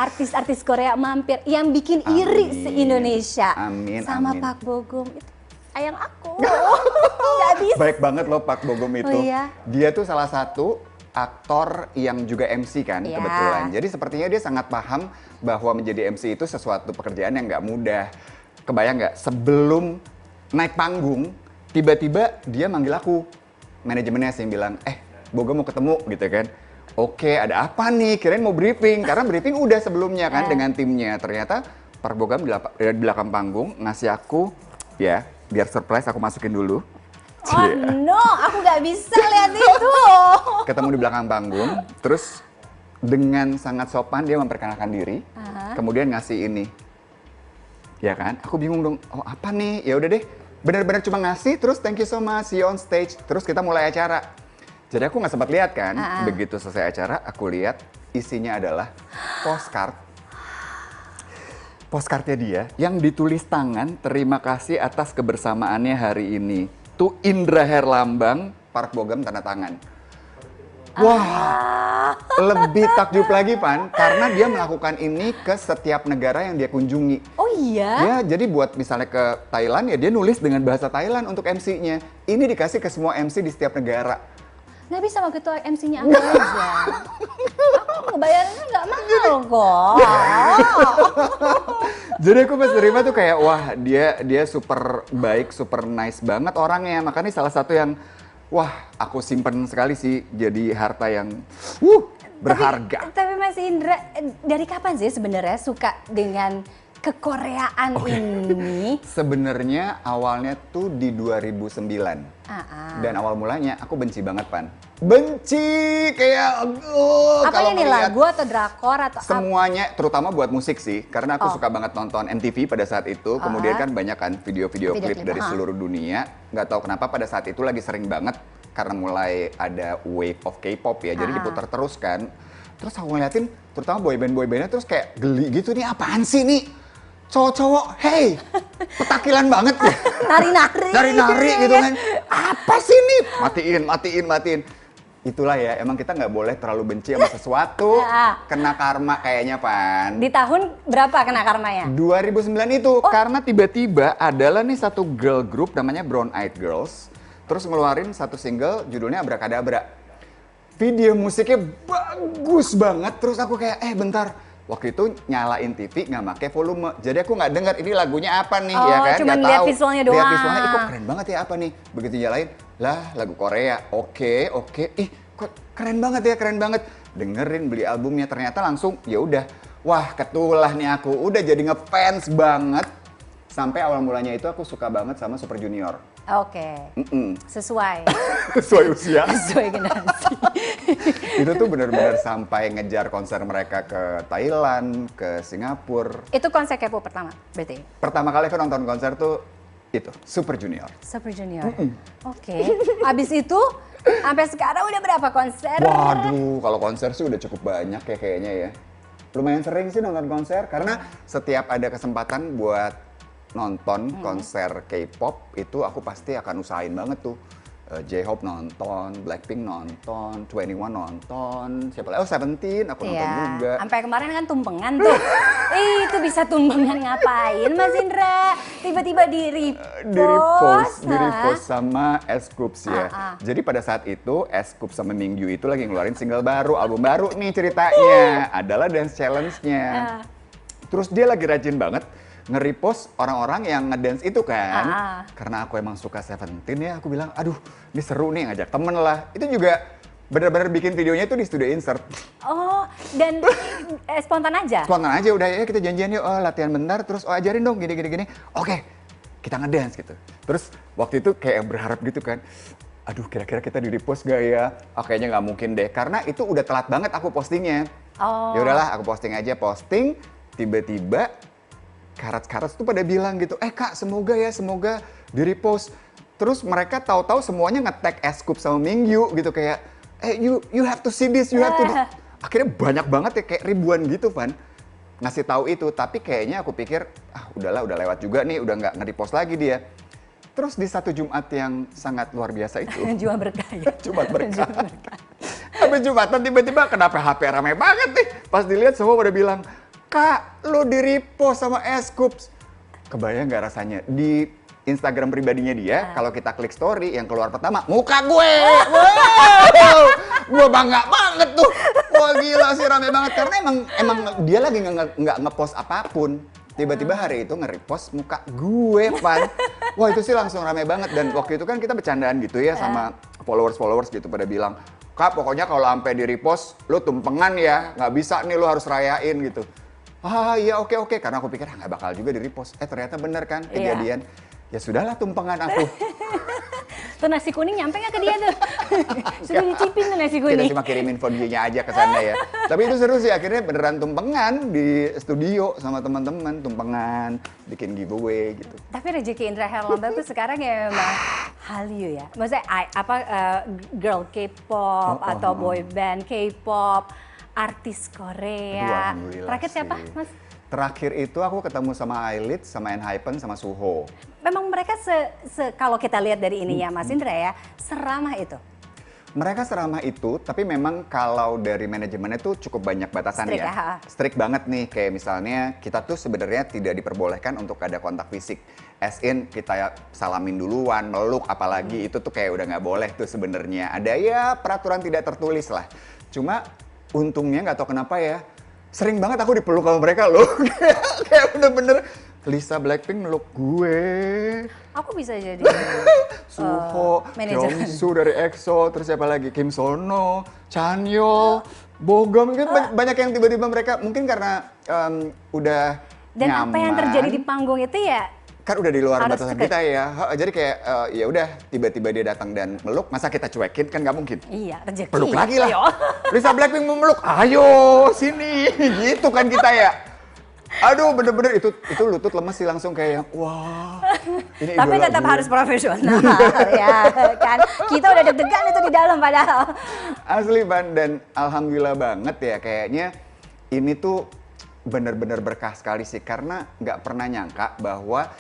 artis-artis Korea mampir yang bikin iri Amin. se-Indonesia. Amin, Sama amin. Park Bo Gum itu ayang aku. Gak bisa. Baik banget loh Park Bo Gum itu. Oh iya? Dia tuh salah satu aktor yang juga MC kan Iya. kebetulan. Jadi sepertinya dia sangat paham bahwa menjadi MC itu sesuatu pekerjaan yang nggak mudah. Kebayang nggak sebelum naik panggung tiba-tiba dia manggil aku, manajemennya sih bilang, Boga mau ketemu gitu kan. Oke, ada apa nih? Kirain mau briefing karena briefing udah sebelumnya kan dengan timnya. Ternyata Park Bo Gum di belakang panggung ngasih aku ya biar surprise aku masukin dulu. Oh no, aku gak bisa lihat itu. Ketemu di belakang panggung, terus dengan sangat sopan dia memperkenalkan diri, kemudian ngasih ini, ya kan? Aku bingung dong, oh apa nih? Ya udah deh, benar-benar cuma ngasih, terus thank you so much, see you on stage, terus kita mulai acara. Jadi aku nggak sempat lihat kan, begitu selesai acara, aku lihat isinya adalah postcard. Postcardnya dia yang ditulis tangan, terima kasih atas kebersamaannya hari ini. Tuh Indra Herlambang Park Bo-gum tanda tangan. Wah, lebih takjub lagi Pan, karena dia melakukan ini ke setiap negara yang dia kunjungi. Oh iya? Ya, jadi buat misalnya ke Thailand ya dia nulis dengan bahasa Thailand untuk MC-nya. Ini dikasih ke semua MC di setiap negara. Nggak bisa waktu itu MC-nya aku aja. Aku ngebayarinnya nggak mahal kok. Jadi aku pas terima tuh kayak wah dia super baik, super nice banget orangnya. Makanya salah satu yang wah aku simpen sekali sih jadi harta yang berharga. Tapi Mas Indra, dari kapan sih sebenarnya suka dengan kekoreaan ini? Sebenarnya awalnya tuh di 2009. Dan awal mulanya aku benci banget Pan. Benci kayak apa kalau ini ngeliat lagu atau drakor atau semuanya, terutama buat musik sih, karena aku suka banget nonton MTV pada saat itu. Kemudian kan banyak kan video-video klip dari seluruh dunia. Nggak tahu kenapa pada saat itu lagi sering banget karena mulai ada wave of K-pop ya. Jadi diputar terus kan. Terus aku ngeliatin, terutama boyband-boybandnya terus kayak geli gitu nih, apaan sih nih? Cowok-cowok, hey, petakilan banget ya. Nari-nari gitu kan. Apa sih nih? Matiin. Itulah ya, emang kita nggak boleh terlalu benci sama sesuatu, kena karma kayaknya Pan. Di tahun berapa kena karmanya? 2009 itu, karena tiba-tiba adalah nih satu girl group namanya Brown Eyed Girls, terus ngeluarin satu single judulnya Abracadabra. Video musiknya bagus banget, terus aku kayak, bentar, waktu itu nyalain TV nggak pakai volume, jadi aku nggak dengar ini lagunya apa nih, ya kan? Cuman Nggak lihat tahu. visualnya doang. Lihat visualnya, kok keren banget ya apa nih? Begitu nyalain, lah lagu Korea, oke, kok keren banget. Dengerin, beli albumnya, ternyata langsung ya udah, wah ketulah nih aku, udah jadi ngefans banget. Sampai awal mulanya itu aku suka banget sama Super Junior. Oke. Sesuai. Sesuai usia. Sesuai generasi. Itu tuh benar-benar sampai ngejar konser mereka ke Thailand, ke Singapura. Itu konser K-pop pertama berarti? Pertama kali aku nonton konser tuh itu, Super Junior. Super Junior. Oke. Abis itu sampai sekarang udah berapa konser? Waduh, kalau konser sih udah cukup banyak ya kayaknya ya. Lumayan sering sih nonton konser karena setiap ada kesempatan buat nonton konser K-pop itu aku pasti akan usahain banget tuh. J-Hope nonton, Blackpink nonton, 21 nonton, siapa lagi? Seventeen aku nonton juga. Sampai kemarin kan tumpengan tuh. Itu bisa tumpengan ngapain Mas Indra? Tiba-tiba di repost sama S-Coups ya. Jadi pada saat itu S-Coups sama Mingyu itu lagi ngeluarin single baru, album baru nih ceritanya. Adalah dance challenge-nya. Terus dia lagi rajin banget nge-repost orang-orang yang ngedance itu kan. Karena aku emang suka Seventeen ya, aku bilang, aduh ini seru nih ngajak temen lah. Itu juga bener-bener bikin videonya tuh di studio insert. Oh, dan spontan aja? Spontan aja, udah ya kita janjian yuk, latihan bentar, terus ajarin dong gini. Oke, kita ngedance gitu. Terus waktu itu kayak berharap gitu kan, aduh kira-kira kita di-repost gak ya? Oh kayaknya nggak mungkin deh, karena itu udah telat banget aku postingnya. Ya udahlah, aku posting, tiba-tiba Karats tuh pada bilang gitu, Kak semoga di-repost. Terus mereka tahu-tahu semuanya nge-tag S-Coups sama Mingyu gitu kayak, you have to see this, Akhirnya banyak banget ya, kayak ribuan gitu Van. Ngasih tahu itu, tapi kayaknya aku pikir, udahlah udah lewat juga nih, udah nggak nge-repost lagi dia. Terus di satu Jumat yang sangat luar biasa itu. Jumat berkah ya? Jumat berkah. Habis Jumatan tiba-tiba kenapa HP rame banget nih. Pas dilihat semua pada bilang, Kak, lo di-repost sama S-Coups. Kebayang nggak rasanya? Di Instagram pribadinya dia, kalau kita klik story, yang keluar pertama, muka gue! Wow! Gue bangga banget tuh. Wah gila sih, rame banget. Karena emang dia lagi nggak ngepost apapun. Tiba-tiba hari itu nge-repost muka gue, Pan. Wah itu sih langsung rame banget. Dan waktu itu kan kita bercandaan gitu ya sama followers gitu pada bilang, Kak pokoknya kalau sampai di-repost, lo tumpengan ya. Nggak bisa nih, lo harus rayain gitu. Iya oke. Karena aku pikir nggak bakal juga di-repost. Ternyata bener kan kejadian. Ya sudahlah tumpengan aku. Tuh nasi kuning nyampe nggak ke dia tuh? Sudah dicipin tuh nasi kuning. Kita cuma kirimin videonya aja ke sana ya. Tapi itu seru sih, akhirnya beneran tumpengan di studio sama teman-teman. Tumpengan, bikin giveaway gitu. Tapi rezeki Indra Herlambang tuh sekarang ya memang Hallyu ya. Maksudnya girl K-pop atau boy band K-pop, artis Korea. Terakhir siapa Mas? Terakhir itu aku ketemu sama Ailit, sama ENHYPEN, sama Suho. Memang mereka kalau kita lihat dari ininya Mas Indra ya, seramah itu? Mereka seramah itu, tapi memang kalau dari manajemennya tuh cukup banyak batasannya. Strict ya? Strict banget nih, kayak misalnya kita tuh sebenarnya tidak diperbolehkan untuk ada kontak fisik. As in, kita salamin duluan, meluk, apalagi itu tuh kayak udah nggak boleh tuh sebenarnya. Ada ya peraturan tidak tertulis lah. Cuma untungnya nggak tahu kenapa ya, sering banget aku dipeluk sama mereka loh. Kayak bener-bener, Lisa Blackpink meluk gue. Aku bisa jadi Suho, manajer. Kyungsu dari EXO, terus siapa lagi? Kim Sono, Chanyeol, Bogum, mungkin banyak yang tiba-tiba mereka mungkin karena udah Dan nyaman. apa yang terjadi di panggung itu ya Kan udah di luar harus batasan deket. kita ya. Jadi kayak ya udah tiba-tiba dia datang dan meluk, masa kita cuekin kan nggak mungkin. iya rezeki. Peluk lagi lah. Ayo. Lisa Blackpink mau meluk, ayo sini, gitu kan kita ya. Aduh, bener-bener itu lutut lemes sih langsung kayak wah. Ini Tapi idola tetap gue. harus profesional ya kan. Kita udah deg-degan itu di dalam padahal. Asli Ban, dan alhamdulillah banget ya kayaknya ini tuh bener-bener berkah sekali sih karena nggak pernah nyangka bahwa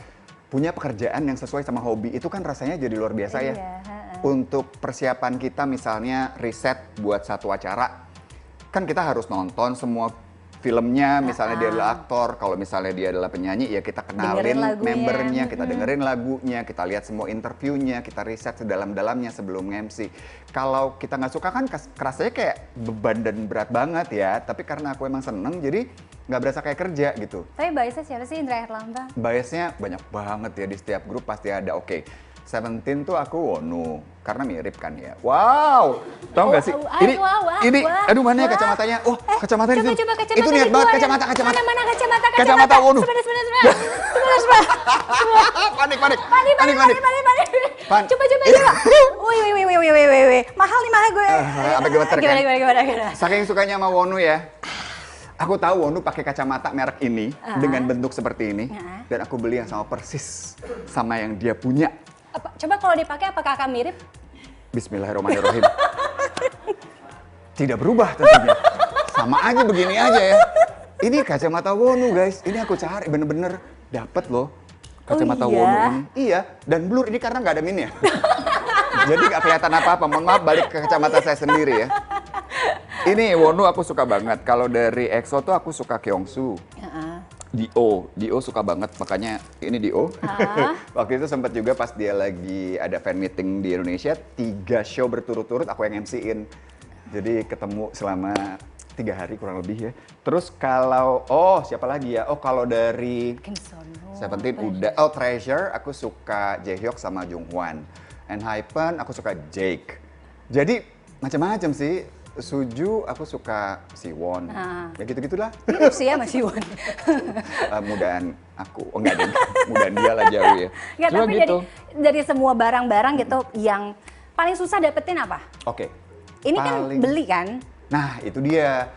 punya pekerjaan yang sesuai sama hobi itu kan rasanya jadi luar biasa ya. Iya, Untuk persiapan kita misalnya riset buat satu acara, kan kita harus nonton semua filmnya, misalnya dia adalah aktor, kalau misalnya dia adalah penyanyi, ya kita kenalin Dengerin lagunya. membernya, kita dengerin lagunya, kita lihat semua interviewnya, kita riset sedalam-dalamnya sebelum MC. Kalau kita nggak suka kan kerasanya kayak beban dan berat banget ya, tapi karena aku emang seneng, jadi nggak berasa kayak kerja gitu. Tapi biasanya siapa sih Indra Herlambang? Biasnya banyak banget ya, di setiap grup pasti ada. Oke, Seventeen tuh aku Wonu, karena mirip kan ya. Wow, tau nggak sih? Ini, aduh mana ya kacamatanya? Oh, kacamata di sini. Coba kacamata. Itu niat banget kacamata. Mana kacamata? Kacamata Wonu. Sebentar. Panik. Panik. Pan. Coba. Wih. Mahal gue. Sampai gemeter kan? Gimana? Saking sukanya sama Wonu ya. Aku tahu Wonu pakai kacamata merek ini dengan bentuk seperti ini, dan aku beli yang sama persis sama yang dia punya. Coba kalau dipakai apakah akan mirip? Bismillahirrahmanirrahim. Tidak berubah tentunya. Sama aja begini aja ya. Ini kacamata Wonu guys. Ini aku cari bener-bener dapet loh kacamata Oh, iya? Wonu ini. Iya. Dan blur ini karena nggak ada minnya. Jadi nggak kelihatan apa-apa. Mohon maaf balik ke kacamata saya sendiri ya. Ini Wonu aku suka banget. Kalau dari EXO tuh aku suka Kyungsu. Dio suka banget, makanya ini Dio. Waktu itu sempat juga pas dia lagi ada fan meeting di Indonesia, 3 show berturut-turut aku yang MC-in. Jadi ketemu selama 3 hari kurang lebih ya. Terus kalau, siapa lagi ya? Kalau dari Kim Sono. Seventeen udah. Treasure aku suka Jaehyuk sama Jungwon. ENHYPEN aku suka Jake. Jadi macam-macam sih. Suju aku suka Siwon. Ya gitu-gitulah. Mirip sih ya Mas Iwan. Mudaan aku. Enggak deh. Mudaan dia lah jauh ya. Nggak, Cuma tapi gitu. dari semua barang-barang gitu yang paling susah dapetin apa? Oke. Ini kan beli kan? Nah, itu dia.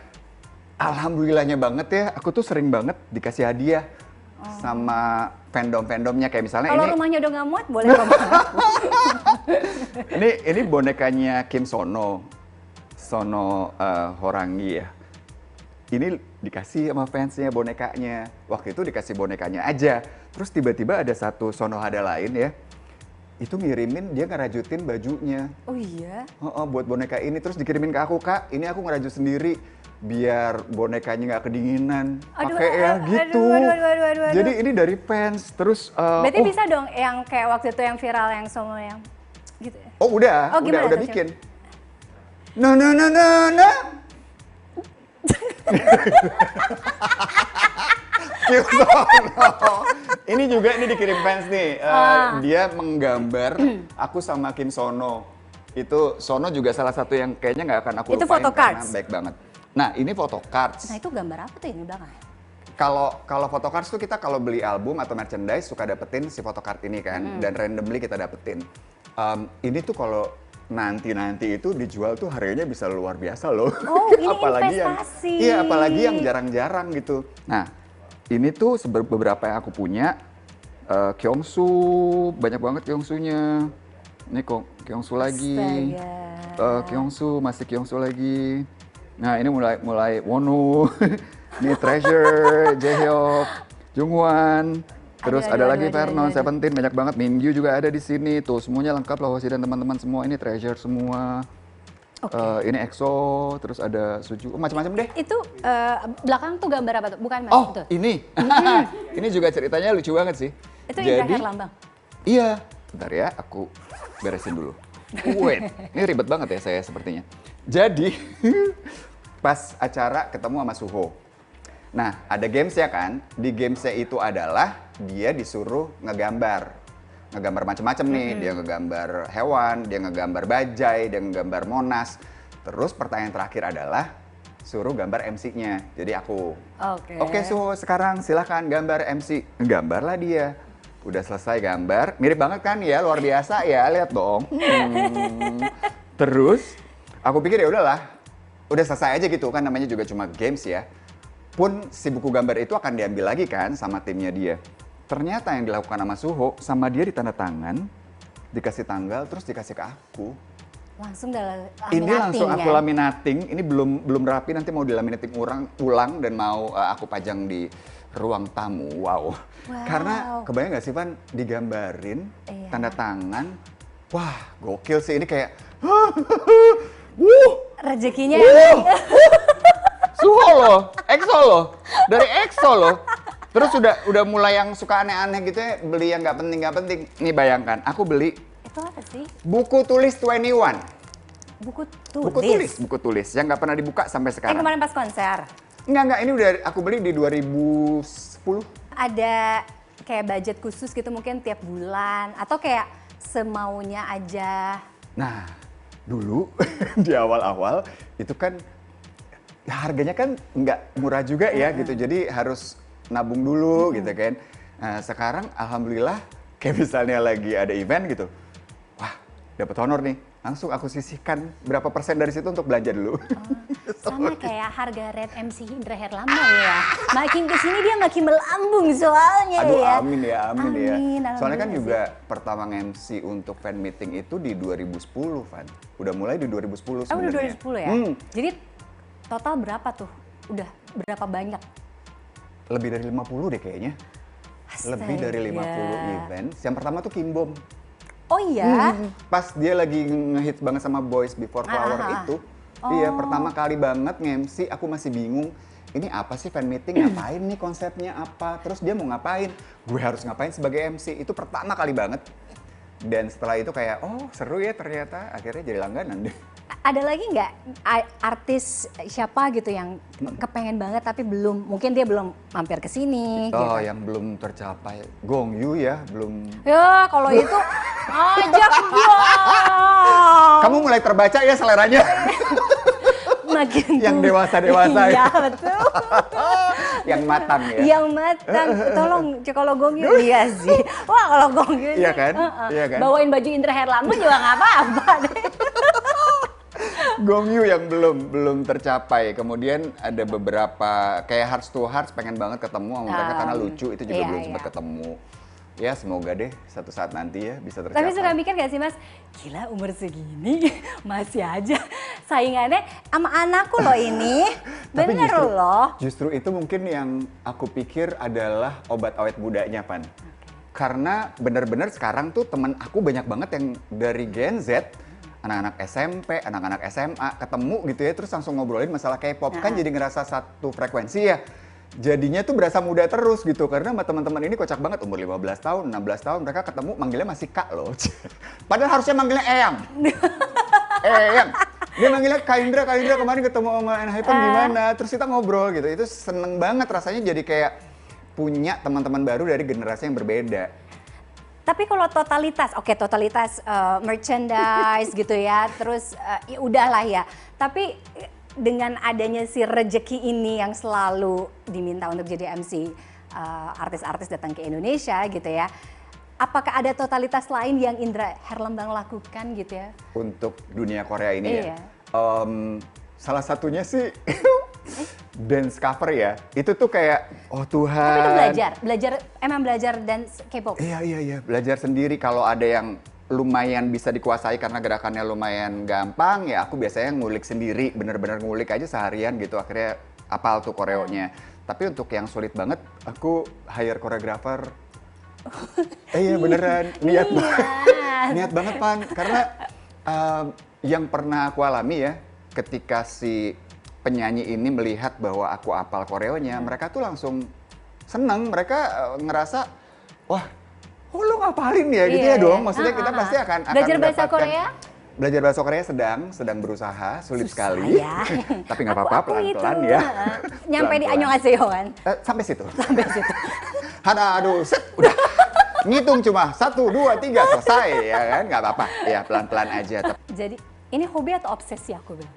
Alhamdulillahnya banget ya, aku tuh sering banget dikasih hadiah sama fandom-fandomnya kayak misalnya Kalau ini. rumahnya udah nggak muat, boleh kok. ini bonekanya Kim Sono Horangi ya. Ini dikasih sama fansnya bonekanya. Waktu itu dikasih bonekanya aja. Terus tiba-tiba ada satu Sonohada lain ya. Itu ngirimin, dia ngerajutin bajunya. Oh iya? Buat boneka ini. Terus dikirimin ke aku, Kak, ini aku ngerajut sendiri. Biar bonekanya nggak kedinginan. Pakai ya gitu. Aduh. Jadi ini dari fans. Terus, Berarti bisa dong yang kayak waktu itu yang viral yang semua yang gitu ya? udah gimana tuh, bikin. No. Kim Sono. Ini juga ini dikirim fans nih. Dia menggambar aku sama Kim Sono. Itu Sono juga salah satu yang kayaknya nggak akan aku Itu lupain photo karena cards? baik banget. Nah ini photo cards. Nah itu gambar apa tuh ini belakang? Kalau photo cards tuh kita kalau beli album atau merchandise suka dapetin si photo card ini kan. Dan randomly kita dapetin. Ini tuh kalau nanti itu dijual tuh harganya bisa luar biasa loh. Oh, ini investasi. Apalagi yang jarang-jarang gitu. Nah, ini tuh beberapa yang aku punya. Kyungsu, banyak banget Kyungsunya. Ini kok Kyungsu lagi. Kyungsu, masih Kyungsu lagi. Nah, ini mulai Wonu. Ini Treasure, Jaehyuk, Jungwon. Terus Aduh, ada aduh, lagi aduh, Vernon, aduh, aduh. Seventeen, banyak banget. Mingyu juga ada di sini. Tuh semuanya lengkap loh Hoshi dan teman-teman semua. Ini Treasure semua. Oke. Ini EXO, terus ada Suju, macam-macam deh. Itu belakang tuh gambar apa tuh? Bukan Mas? Oh, Itu. ini. Ini juga ceritanya lucu banget sih. Itu Indra Herlambang. Iya. Bentar ya, aku beresin dulu. Wait, ini ribet banget ya saya sepertinya. Jadi, pas acara ketemu sama Suho. Nah, ada games ya kan? Di gamesnya itu adalah dia disuruh ngegambar. Ngegambar macam-macam nih. Dia ngegambar hewan, dia ngegambar bajai, dia ngegambar Monas. Terus pertanyaan terakhir adalah suruh gambar MC-nya. Jadi aku. Oke Suho, sekarang silahkan gambar MC. Gambarlah dia. Udah selesai gambar. Mirip banget kan ya, luar biasa ya. Lihat dong. Terus aku pikir ya udahlah. Udah selesai aja gitu kan, namanya juga cuma games ya. Pun si buku gambar itu akan diambil lagi kan sama timnya dia. Ternyata yang dilakukan sama Suho, sama dia ditanda tangan, dikasih tanggal, terus dikasih ke aku. Langsung laminating Ini langsung aku ya? laminating, ini belum rapi, nanti mau dilaminating ulang dan mau aku pajang di ruang tamu. Wow. Karena kebayang gak sih Van, digambarin, Iya. tanda tangan, wah gokil sih ini kayak, Rezekinya Suho loh, EXO loh, dari EXO loh. Terus udah mulai yang suka aneh-aneh gitu ya, beli yang nggak penting. Nih bayangkan, aku beli itu apa sih? buku tulis 21. Buku tulis. Buku tulis yang nggak pernah dibuka sampai Yang sekarang. kemarin pas konser. Enggak, ini udah aku beli di 2010. Ada kayak budget khusus gitu mungkin tiap bulan atau kayak semaunya aja. Nah, dulu di awal-awal itu kan harganya kan nggak murah juga ya gitu, jadi harus nabung dulu gitu kan. Nah, sekarang alhamdulillah kayak misalnya lagi ada event gitu, wah dapat honor nih, langsung aku sisihkan berapa persen dari situ untuk belanja dulu. Sama kayak harga Red MC Indra Herlambang ya. Makin kesini dia makin melambung soalnya Aduh ya. amin ya. Amin, Soalnya kan alhamdulillah juga pertama MC untuk fan meeting itu di 2010 Van. Udah mulai di 2010 Oh, udah sebenarnya. 2010 ya? Jadi total berapa tuh? Udah berapa banyak? Lebih dari 50 deh kayaknya. Lebih dari 50 Astaga. event. Yang pertama tuh Kim Bom. Oh iya? Pas dia lagi ngehits banget sama Boys Before Flower itu. Iya, pertama kali banget nge-MC, aku masih bingung. Ini apa sih fan meeting, ngapain nih konsepnya apa? Terus dia mau ngapain? Gue harus ngapain sebagai MC? Itu pertama kali banget. Dan setelah itu kayak, oh seru ya ternyata. Akhirnya jadi langganan deh. Ada lagi nggak artis siapa gitu yang kepengen banget tapi belum, mungkin dia belum mampir ke sini Oh, gitu. yang belum tercapai. Gong Yoo ya, belum. Ya kalau itu ajak dong. Kamu mulai terbaca ya seleranya. Makin Yang tua. dewasa-dewasa ya. Iya betul. Yang matang ya. Yang matang. Tolong kalau Gong Yoo iya sih. Wah kalau Gong Yoo Iya sih, kan? Iya kan? bawain baju Indra Herlambang juga nggak apa-apa deh. Gong Yoo yang belum tercapai. Kemudian ada beberapa kayak Hearts to Hearts pengen banget ketemu sama mereka karena lucu, itu juga iya, belum iya. sempat ketemu. Ya semoga deh satu saat nanti ya bisa tercapai. Tapi suka mikir gak sih Mas, gila umur segini masih aja saingannya sama anakku loh ini. Tapi Bener loh. justru itu mungkin yang aku pikir adalah obat awet mudanya, Pan. Karena bener-bener sekarang tuh temen aku banyak banget yang dari Gen Z, anak-anak SMP, anak-anak SMA, ketemu gitu ya, terus langsung ngobrolin masalah K-pop. Kan jadi ngerasa satu frekuensi ya. Jadinya tuh berasa muda terus gitu, karena sama teman-teman ini kocak banget, umur 15 tahun, 16 tahun, mereka ketemu manggilnya masih Kak loh. Padahal harusnya manggilnya Eyang. Eyang. Dia manggilnya Kak Indra kemarin ketemu sama Enhypen gimana, terus kita ngobrol gitu. Itu seneng banget rasanya, jadi kayak punya teman-teman baru dari generasi yang berbeda. Tapi kalau totalitas, oke totalitas merchandise gitu ya, terus ya udahlah ya. Tapi dengan adanya si rejeki ini yang selalu diminta untuk jadi MC artis-artis datang ke Indonesia gitu ya. Apakah ada totalitas lain yang Indra Herlambang lakukan gitu ya? Untuk dunia Korea ini Iya. ya. Salah satunya sih dance cover ya. Itu tuh kayak, oh Tuhan. Tapi itu emang belajar dance K-pop? Iya. Belajar sendiri kalau ada yang lumayan bisa dikuasai karena gerakannya lumayan gampang, ya aku biasanya ngulik sendiri, bener-bener ngulik aja seharian gitu, akhirnya apal tuh koreonya. Tapi untuk yang sulit banget, aku hire koreografer Iya beneran, niat banget. Niat. Niat banget Pan, karena yang pernah aku alami ya, ketika si penyanyi ini melihat bahwa aku apal koreonya, mereka tuh langsung seneng, mereka ngerasa, wah, oh lu ngapalin ya gitu ya dong, maksudnya kita pasti akan Belajar bahasa mendapatkan- Korea? Belajar bahasa Korea sedang berusaha, sulit Susah sekali, ya. tapi nggak apa-apa, Aku itu, pelan-pelan ya. Nyampe di Pelan-pelan. annyeonghaseyo kan? Sampai situ. Sampai situ. Hana, aduh, set, udah. Ngitung cuma 1, 2, 3, selesai ya kan, nggak apa-apa. Ya pelan-pelan aja. Jadi ini hobi atau obsesi aku bilang?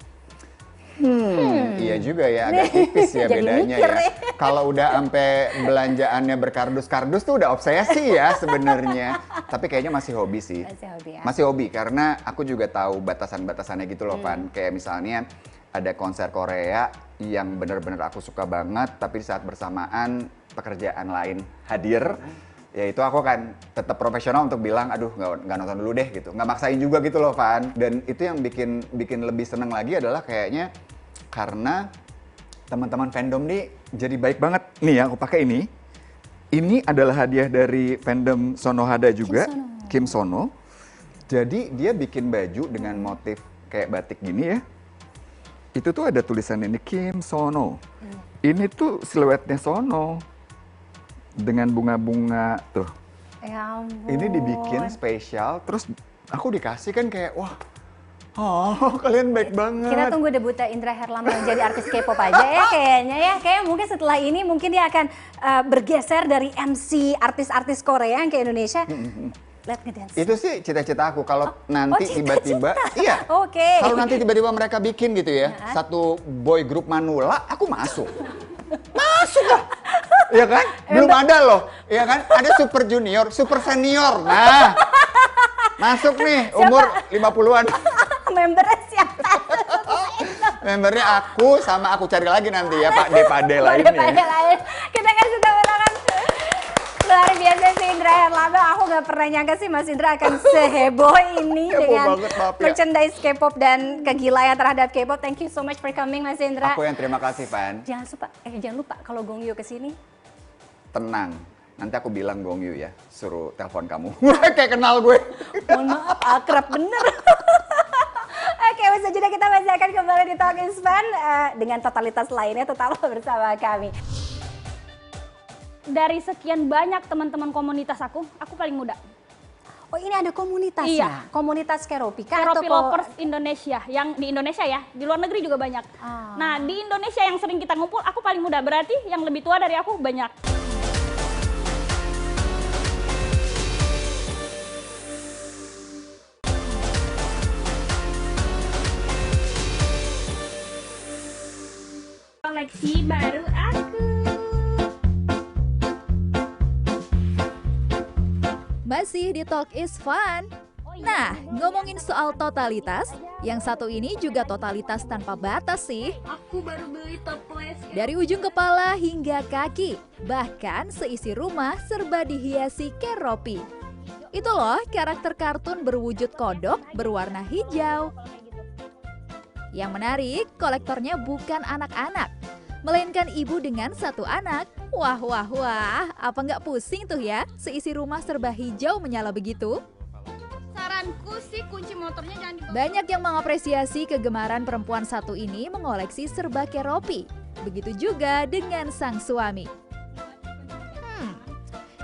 Iya juga ya, agak tipis ya Jadi bedanya mikir ya. ya. Kalau udah sampai belanjaannya berkardus-kardus tuh udah obsesi ya sebenarnya. Tapi kayaknya masih hobi sih. Masih hobi ya? Masih hobi karena aku juga tahu batasan-batasannya gitu loh, Van. Kayak misalnya ada konser Korea yang bener-bener aku suka banget, tapi di saat bersamaan pekerjaan lain hadir. Ya itu aku kan tetap profesional untuk bilang, aduh nggak nonton dulu deh gitu. Nggak maksain juga gitu loh, Van. Dan itu yang bikin lebih seneng lagi adalah kayaknya karena teman-teman fandom nih jadi baik banget. Nih ya, aku pakai ini. Ini adalah hadiah dari fandom Sonohada juga, Kim Sono. Jadi dia bikin baju dengan motif kayak batik gini ya. Itu tuh ada tulisan ini Kim Sono. Ini tuh siluetnya Sono dengan bunga-bunga tuh. Ya ampun. Ini dibikin spesial, terus aku dikasih kan kayak wah, oh kalian baik banget. Kita tunggu debutnya Indra Herlambang jadi artis K-pop aja ya kayaknya ya. Kayak mungkin setelah ini mungkin dia akan bergeser dari MC artis-artis Korea yang ke Indonesia. Let me dance. Itu sih cita-cita aku. Kalau nanti cita-cita. tiba-tiba, iya. Oke. Kalau nanti tiba-tiba mereka bikin gitu ya, satu boy group Manula, aku masuk. Masuk lah. Iya kan? Belum ada loh. Iya kan? Ada super junior, super senior. Nah, masuk nih umur 50-an. Membernya siapa? Membernya aku sama aku cari lagi nanti ya Pak Depade lainnya. Daripada lain. Kita kasih tepuk tangan. Luar biasa sih Indra Herlambang. Aku nggak pernah nyangka sih Mas Indra akan seheboh ini Heboh dengan banget, maaf ya. merchandise K-pop dan kegilaan terhadap K-pop. Thank you so much for coming Mas Indra. Aku yang terima kasih, Pan. Jangan lupa kalau Gong Yoo kesini. Tenang. Nanti aku bilang Gong Yoo ya, suruh telepon kamu. Kayak kenal gue. Mohon maaf, akrab bener. Oke, usai jeda kita masih akan kembali di Talk is Fun dengan totalitas lainnya. Tetaplah bersama kami. Dari sekian banyak teman-teman komunitas aku paling muda. Oh ini ada komunitasnya? Iya. Komunitas Keropika atau Keropi Lovers Indonesia, yang di Indonesia ya, di luar negeri juga banyak. Ah. Nah di Indonesia yang sering kita ngumpul, aku paling muda, berarti yang lebih tua dari aku banyak. Koleksi baru aku. Masih di Talk is Fun. Nah, ngomongin soal totalitas, yang satu ini juga totalitas tanpa batas sih. Aku baru beli toples. Dari ujung kepala hingga kaki, bahkan seisi rumah serba dihiasi keropi. Itu loh karakter kartun berwujud kodok berwarna hijau. Yang menarik, kolektornya bukan anak-anak, melainkan ibu dengan satu anak. Wah, wah, wah, apa nggak pusing tuh ya seisi rumah serba hijau menyala begitu? Saranku sih kunci motornya jangan dibawa. Banyak yang mengapresiasi kegemaran perempuan satu ini mengoleksi serba keropi. Begitu juga dengan sang suami.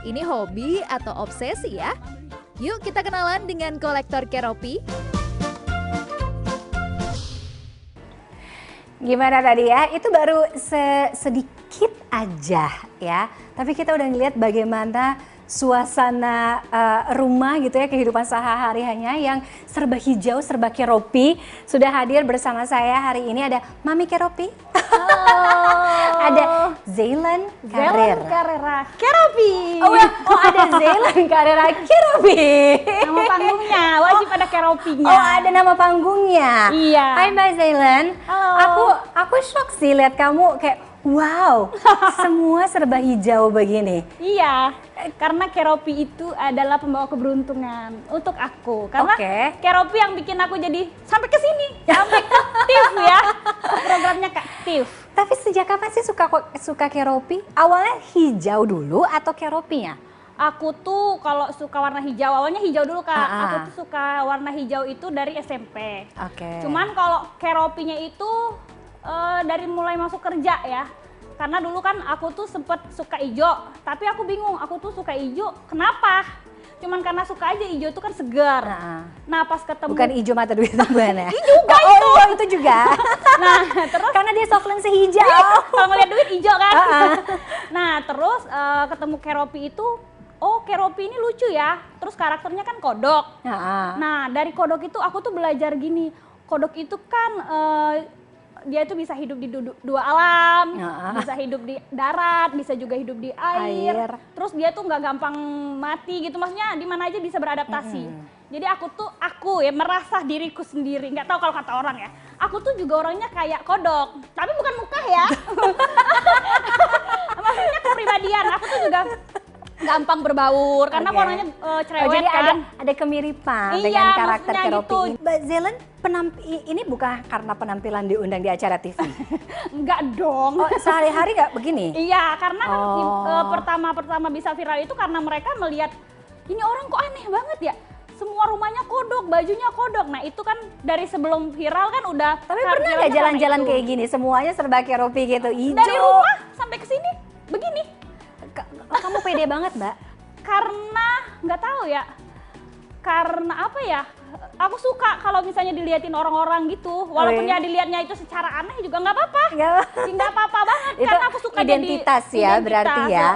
Ini hobi atau obsesi ya? Yuk kita kenalan dengan kolektor keropi. Gimana tadi ya? Itu baru sedikit aja ya. Tapi kita udah ngeliat bagaimana suasana rumah gitu ya, kehidupan sehari-harinya yang serba hijau, serba keropi. Sudah hadir bersama saya hari ini ada Mami Keropi. Ada Zeylan Carrera Keropi. Oh ada Zeylan Carrera Keropi. Nama panggungnya wajib ada keropinya. Oh ada nama panggungnya. Iya. Hai Mbak Zeylan. Halo. Aku shock sih lihat kamu kayak wow, semua serba hijau begini. Iya, karena keropi itu adalah pembawa keberuntungan untuk aku. Karena Oke. keropi yang bikin aku jadi sampai ke sini, sampai aktif ya. Programnya aktif. Tapi sejak kapan sih suka keropi? Awalnya hijau dulu atau keropinya? Aku tuh kalau suka warna hijau, awalnya hijau dulu Kak. Aku tuh suka warna hijau itu dari SMP. Oke. Cuman kalau keropinya itu dari mulai masuk kerja ya. Karena dulu kan aku tuh sempet suka hijau, tapi aku bingung, aku tuh suka hijau, kenapa? Cuman karena suka aja, hijau itu kan segar. Nah pas ketemu... Bukan hijau mata duit tambahan ya? Juga oh, itu! Oh, itu juga? Nah terus... Karena dia soft lens hijau. Kalau ngeliat duit hijau kan? Nah terus ketemu keropi itu, oh keropi ini lucu ya, terus karakternya kan kodok. Nah dari kodok itu aku tuh belajar gini, kodok itu kan dia itu bisa hidup di dua alam, bisa hidup di darat, bisa juga hidup di air. Terus dia tuh nggak gampang mati gitu, maksudnya di mana aja bisa beradaptasi. Jadi aku ya merasa diriku sendiri, nggak tahu kalau kata orang ya, aku tuh juga orangnya kayak kodok, tapi bukan muka ya. Maksudnya kepribadian, aku tuh juga gampang berbaur karena warnanya cerewet jadi kan. ada kemiripan Iya, dengan karakter maksudnya keropi gitu. ini. Mbak Zelen, ini bukan karena penampilan diundang di acara TV? Enggak dong. Oh, sehari-hari nggak begini? Iya, karena kan pertama bisa viral itu karena mereka melihat ini orang kok aneh banget ya. Semua rumahnya kodok, bajunya kodok. Nah itu kan dari sebelum viral kan udah. Tapi pernah nggak jalan-jalan kayak gini? Semuanya serba keropi gitu, hijau. Dari rumah sampai ke sini begini. Kamu pede banget Mbak? Karena nggak tahu ya. Karena apa ya? Aku suka kalau misalnya diliatin orang-orang gitu, walaupun ya dilihatnya itu secara aneh juga nggak apa-apa. Nggak apa-apa banget, itu karena aku suka identitas jadi ya, berarti ya.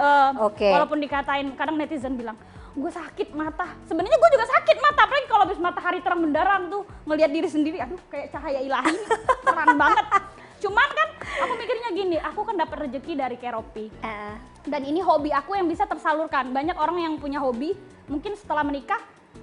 Oke. Walaupun dikatain, kadang netizen bilang, gue sakit mata. Sebenarnya gue juga sakit mata, apalagi kalau habis matahari terang benderang tuh ngelihat diri sendiri, aduh kayak cahaya ilahi, terang banget. Cuman kan aku mikirnya gini, aku kan dapat rezeki dari keropi. Dan ini hobi aku yang bisa tersalurkan. Banyak orang yang punya hobi, mungkin setelah menikah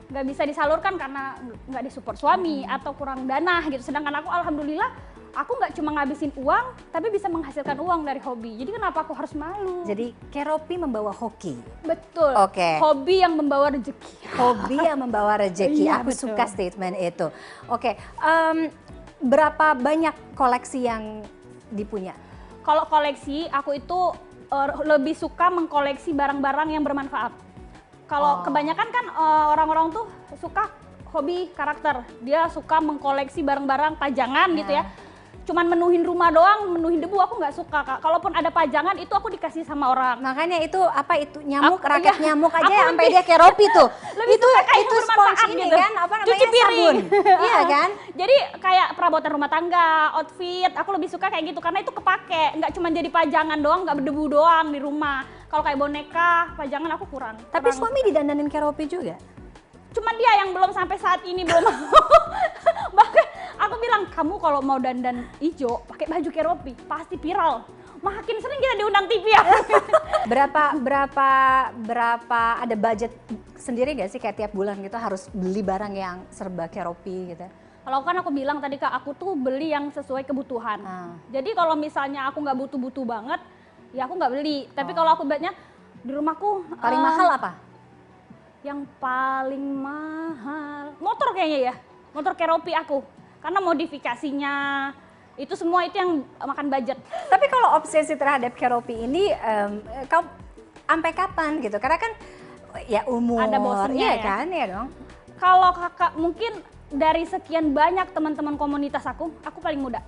nggak bisa disalurkan karena nggak disupport suami atau kurang dana gitu. Sedangkan aku alhamdulillah, aku nggak cuma ngabisin uang, tapi bisa menghasilkan uang dari hobi. Jadi kenapa aku harus malu? Jadi keropi membawa hoki. Betul. Oke. Hobi yang membawa rezeki. Hobi yang membawa rezeki. Iya, Aku betul. suka statement itu. Oke. Berapa banyak koleksi yang dipunya? Kalau koleksi, aku itu lebih suka mengkoleksi barang-barang yang bermanfaat. Kalau kebanyakan kan orang-orang tuh suka hobi karakter, dia suka mengkoleksi barang-barang pajangan gitu ya. Cuman menuhin rumah doang, menuhin debu, aku nggak suka Kak. Kalaupun ada pajangan itu aku dikasih sama orang. Makanya itu apa itu nyamuk, Aku- raket iya. nyamuk aja Aku sampai lebih- dia keropi tuh. lebih suka kayak itu bermanfaat spons ini gitu. kan apa namanya Cuci piring. sabun. Iya kan? Jadi kayak perabotan rumah tangga, outfit, aku lebih suka kayak gitu karena itu kepake, nggak cuma jadi pajangan doang, nggak berdebu doang di rumah. Kalau kayak boneka, pajangan aku kurang. Tapi kurang suami didandanin keropi juga. Cuman dia yang belum sampai saat ini belum mau. Bahkan aku bilang, kamu kalau mau dandan hijau pakai baju keropi pasti viral. Makin sering kita diundang TV ya. Berapa ada budget sendiri gak sih kayak tiap bulan gitu harus beli barang yang serba keropi gitu? Kalau kan aku bilang tadi Kak, aku tuh beli yang sesuai kebutuhan. Jadi kalau misalnya aku nggak butuh-butuh banget, ya aku nggak beli. Tapi kalau aku banyak di rumahku Paling mahal apa? Yang paling mahal motor kayaknya ya, motor keropi aku. Karena modifikasinya itu semua itu yang makan budget. Tapi kalau obsesi terhadap keropi ini, kau sampai kapan gitu? Karena kan ya umur, Ada bosennya iya ya? kan, ya dong. Kalau kakak mungkin dari sekian banyak teman-teman komunitas aku paling muda.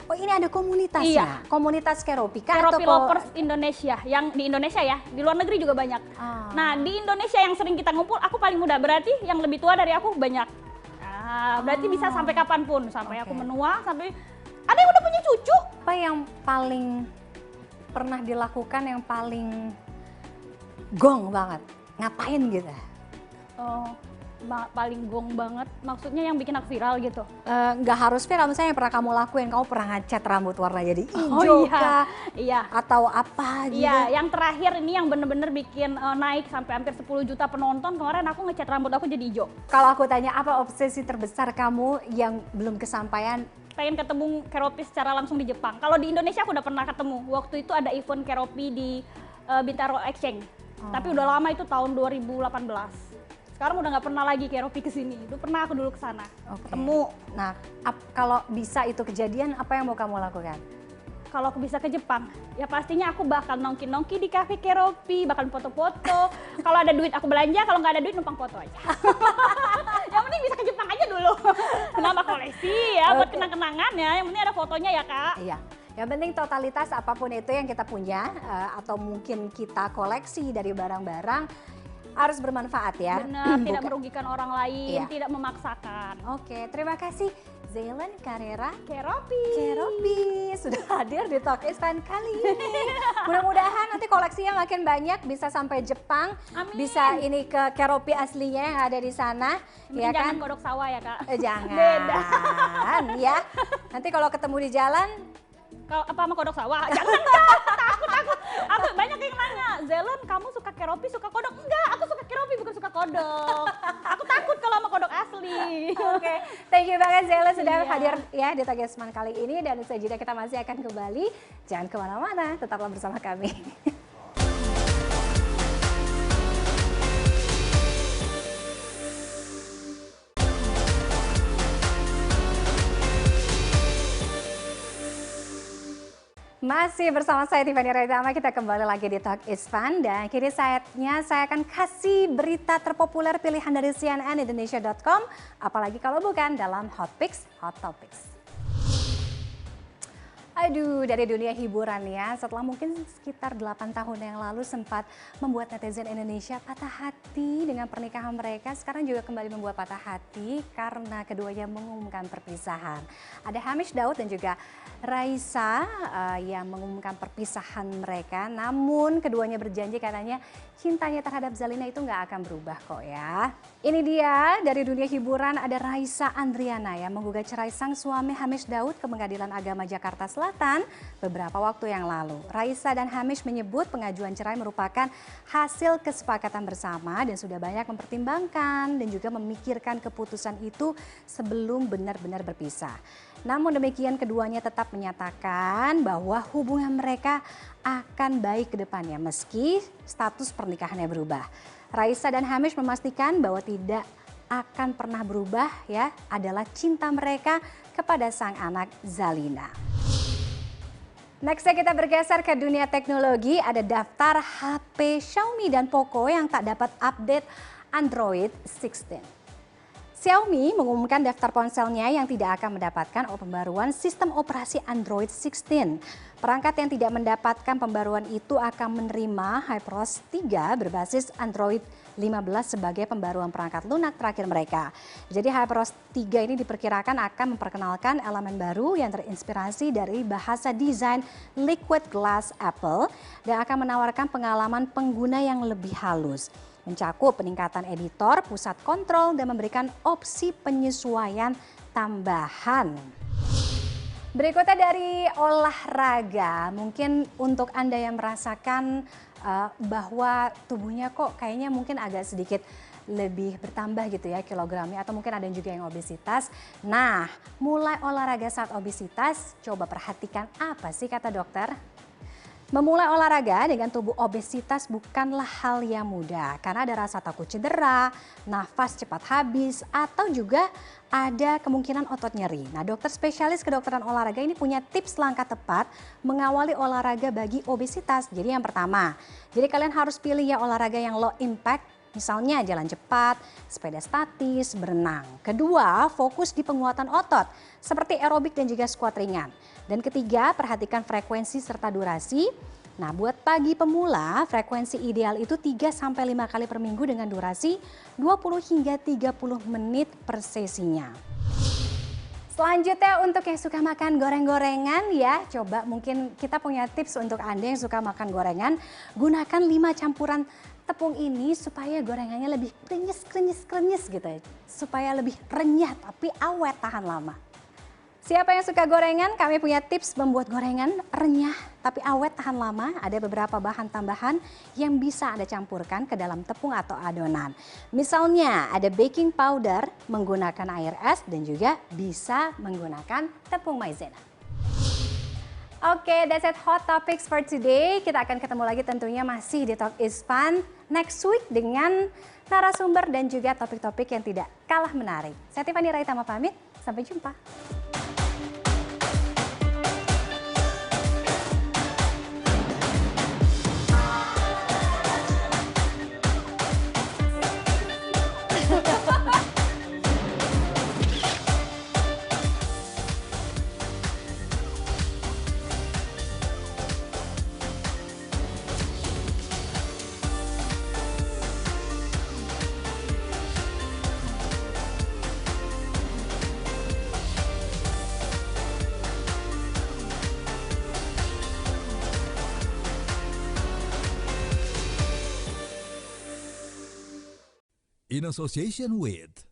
Oh ini ada komunitasnya, Iya. komunitas keropi kah? Keropi atau Lovers Indonesia, yang di Indonesia ya, di luar negeri juga banyak. Nah di Indonesia yang sering kita ngumpul, aku paling muda, berarti yang lebih tua dari aku banyak. Berarti bisa sampai kapanpun, sampai aku menua, sampai ada yang udah punya cucu. Apa yang paling pernah dilakukan yang paling gong banget? Ngapain gitu? Paling gong banget, maksudnya yang bikin aku viral gitu. Nggak harus viral, misalnya yang pernah kamu lakuin, kamu pernah ngecat rambut warna jadi hijau kah? Iya. Atau apa gitu? Iya, yang terakhir ini yang bener-bener bikin naik sampai hampir 10 juta penonton, kemarin aku ngecat rambut aku jadi hijau. Kalau aku tanya apa obsesi terbesar kamu yang belum kesampaian? Pengen ketemu keropi secara langsung di Jepang. Kalau di Indonesia aku udah pernah ketemu, waktu itu ada event keropi di Bintaro Exchange. Tapi udah lama, itu tahun 2018. Sekarang udah nggak pernah lagi keropi kesini. Itu pernah aku dulu kesana, ketemu. Nah, kalau bisa itu kejadian, apa yang mau kamu lakukan? kalau aku bisa ke Jepang, ya pastinya aku bakal nongki-nongki di cafe Keropi, bakal foto-foto. Kalau ada duit aku belanja, kalau nggak ada duit numpang foto aja. Yang penting bisa ke Jepang aja dulu. Kenapa koleksi ya, buat kenang-kenangan ya. Yang penting ada fotonya ya Kak. Iya. Yang penting totalitas apapun itu yang kita punya atau mungkin kita koleksi dari barang-barang harus bermanfaat ya. Benar, tidak merugikan orang lain, Iya. tidak memaksakan. Oke, terima kasih Zailen Carrera Keropi. sudah hadir di Talk is Fun kali ini. Mudah-mudahan nanti koleksinya makin banyak, bisa sampai Jepang, Amin. bisa ini ke Keropi aslinya yang ada di sana, ya Jangan kan? kodok sawah ya Kak. Jangan, Beda. ya. Nanti kalau ketemu di jalan, Kalau apa sama kodok sawah? Jangan Kak, takut. Aku banyak yang nanya, Zelen kamu suka Keropi, suka kodok? Enggak, aku suka Keropi bukan suka kodok. Aku takut kalau sama kodok asli. oke. Thank you banget Zailen sudah Iya. hadir ya di Talk is Fun kali ini, dan sejenak kita masih akan kembali. Jangan kemana-mana, tetaplah bersama kami. Masih bersama saya Tiffany Raitama, kita kembali lagi di Talk is Fun, dan kini saatnya saya akan kasih berita terpopuler pilihan dari cnnindonesia.com, apalagi kalau bukan dalam Hot Picks, Hot Topics. Aduh, dari dunia hiburan ya, setelah mungkin sekitar 8 tahun yang lalu sempat membuat netizen Indonesia patah hati dengan pernikahan mereka, sekarang juga kembali membuat patah hati karena keduanya mengumumkan perpisahan. Ada Hamish Daud dan juga Raisa yang mengumumkan perpisahan mereka, namun keduanya berjanji katanya cintanya terhadap Zalina itu nggak akan berubah kok ya. Ini dia dari dunia hiburan, ada Raisa Andriana yang menggugat cerai sang suami Hamish Daud ke Pengadilan Agama Jakarta Selatan beberapa waktu yang lalu. Raisa dan Hamish menyebut pengajuan cerai merupakan hasil kesepakatan bersama dan sudah banyak mempertimbangkan dan juga memikirkan keputusan itu sebelum benar-benar berpisah. Namun demikian keduanya tetap menyatakan bahwa hubungan mereka akan baik ke depannya meski status pernikahannya berubah. Raisa dan Hamish memastikan bahwa tidak akan pernah berubah ya, adalah cinta mereka kepada sang anak Zalina. Nextnya kita bergeser ke dunia teknologi, ada daftar HP Xiaomi dan Poco yang tak dapat update Android 16. Xiaomi mengumumkan daftar ponselnya yang tidak akan mendapatkan pembaruan sistem operasi Android 16. Perangkat yang tidak mendapatkan pembaruan itu akan menerima HyperOS 3 berbasis Android 15 sebagai pembaruan perangkat lunak terakhir mereka. Jadi HyperOS 3 ini diperkirakan akan memperkenalkan elemen baru yang terinspirasi dari bahasa desain Liquid Glass Apple dan akan menawarkan pengalaman pengguna yang lebih halus. Mencakup peningkatan editor, pusat kontrol, dan memberikan opsi penyesuaian tambahan. Berikutnya dari olahraga, mungkin untuk Anda yang merasakan bahwa tubuhnya kok kayaknya mungkin agak sedikit lebih bertambah gitu ya kilogramnya, atau mungkin ada juga yang obesitas. Nah, mulai olahraga saat obesitas, coba perhatikan apa sih kata dokter? Memulai olahraga dengan tubuh obesitas bukanlah hal yang mudah karena ada rasa takut cedera, nafas cepat habis, atau juga ada kemungkinan otot nyeri. Nah, dokter spesialis kedokteran olahraga ini punya tips langkah tepat mengawali olahraga bagi obesitas. Jadi yang pertama, jadi kalian harus pilih ya olahraga yang low impact, misalnya jalan cepat, sepeda statis, berenang. Kedua, fokus di penguatan otot seperti aerobik dan juga squat ringan. Dan ketiga, perhatikan frekuensi serta durasi. Nah, buat pagi pemula, frekuensi ideal itu 3-5 kali per minggu dengan durasi 20 hingga 30 menit per sesinya. Selanjutnya untuk yang suka makan goreng-gorengan ya, coba mungkin kita punya tips untuk Anda yang suka makan gorengan, gunakan 5 campuran tepung ini supaya gorengannya lebih krenyes gitu ya, supaya lebih renyah tapi awet tahan lama. Siapa yang suka gorengan, kami punya tips membuat gorengan renyah tapi awet tahan lama. Ada beberapa bahan tambahan yang bisa Anda campurkan ke dalam tepung atau adonan. Misalnya ada baking powder menggunakan air es dan juga bisa menggunakan tepung maizena. Oke, that's it hot topics for today. Kita akan ketemu lagi tentunya masih di Talk is Fun next week dengan narasumber dan juga topik-topik yang tidak kalah menarik. Saya Tiffany Raitama pamit, sampai jumpa. in association with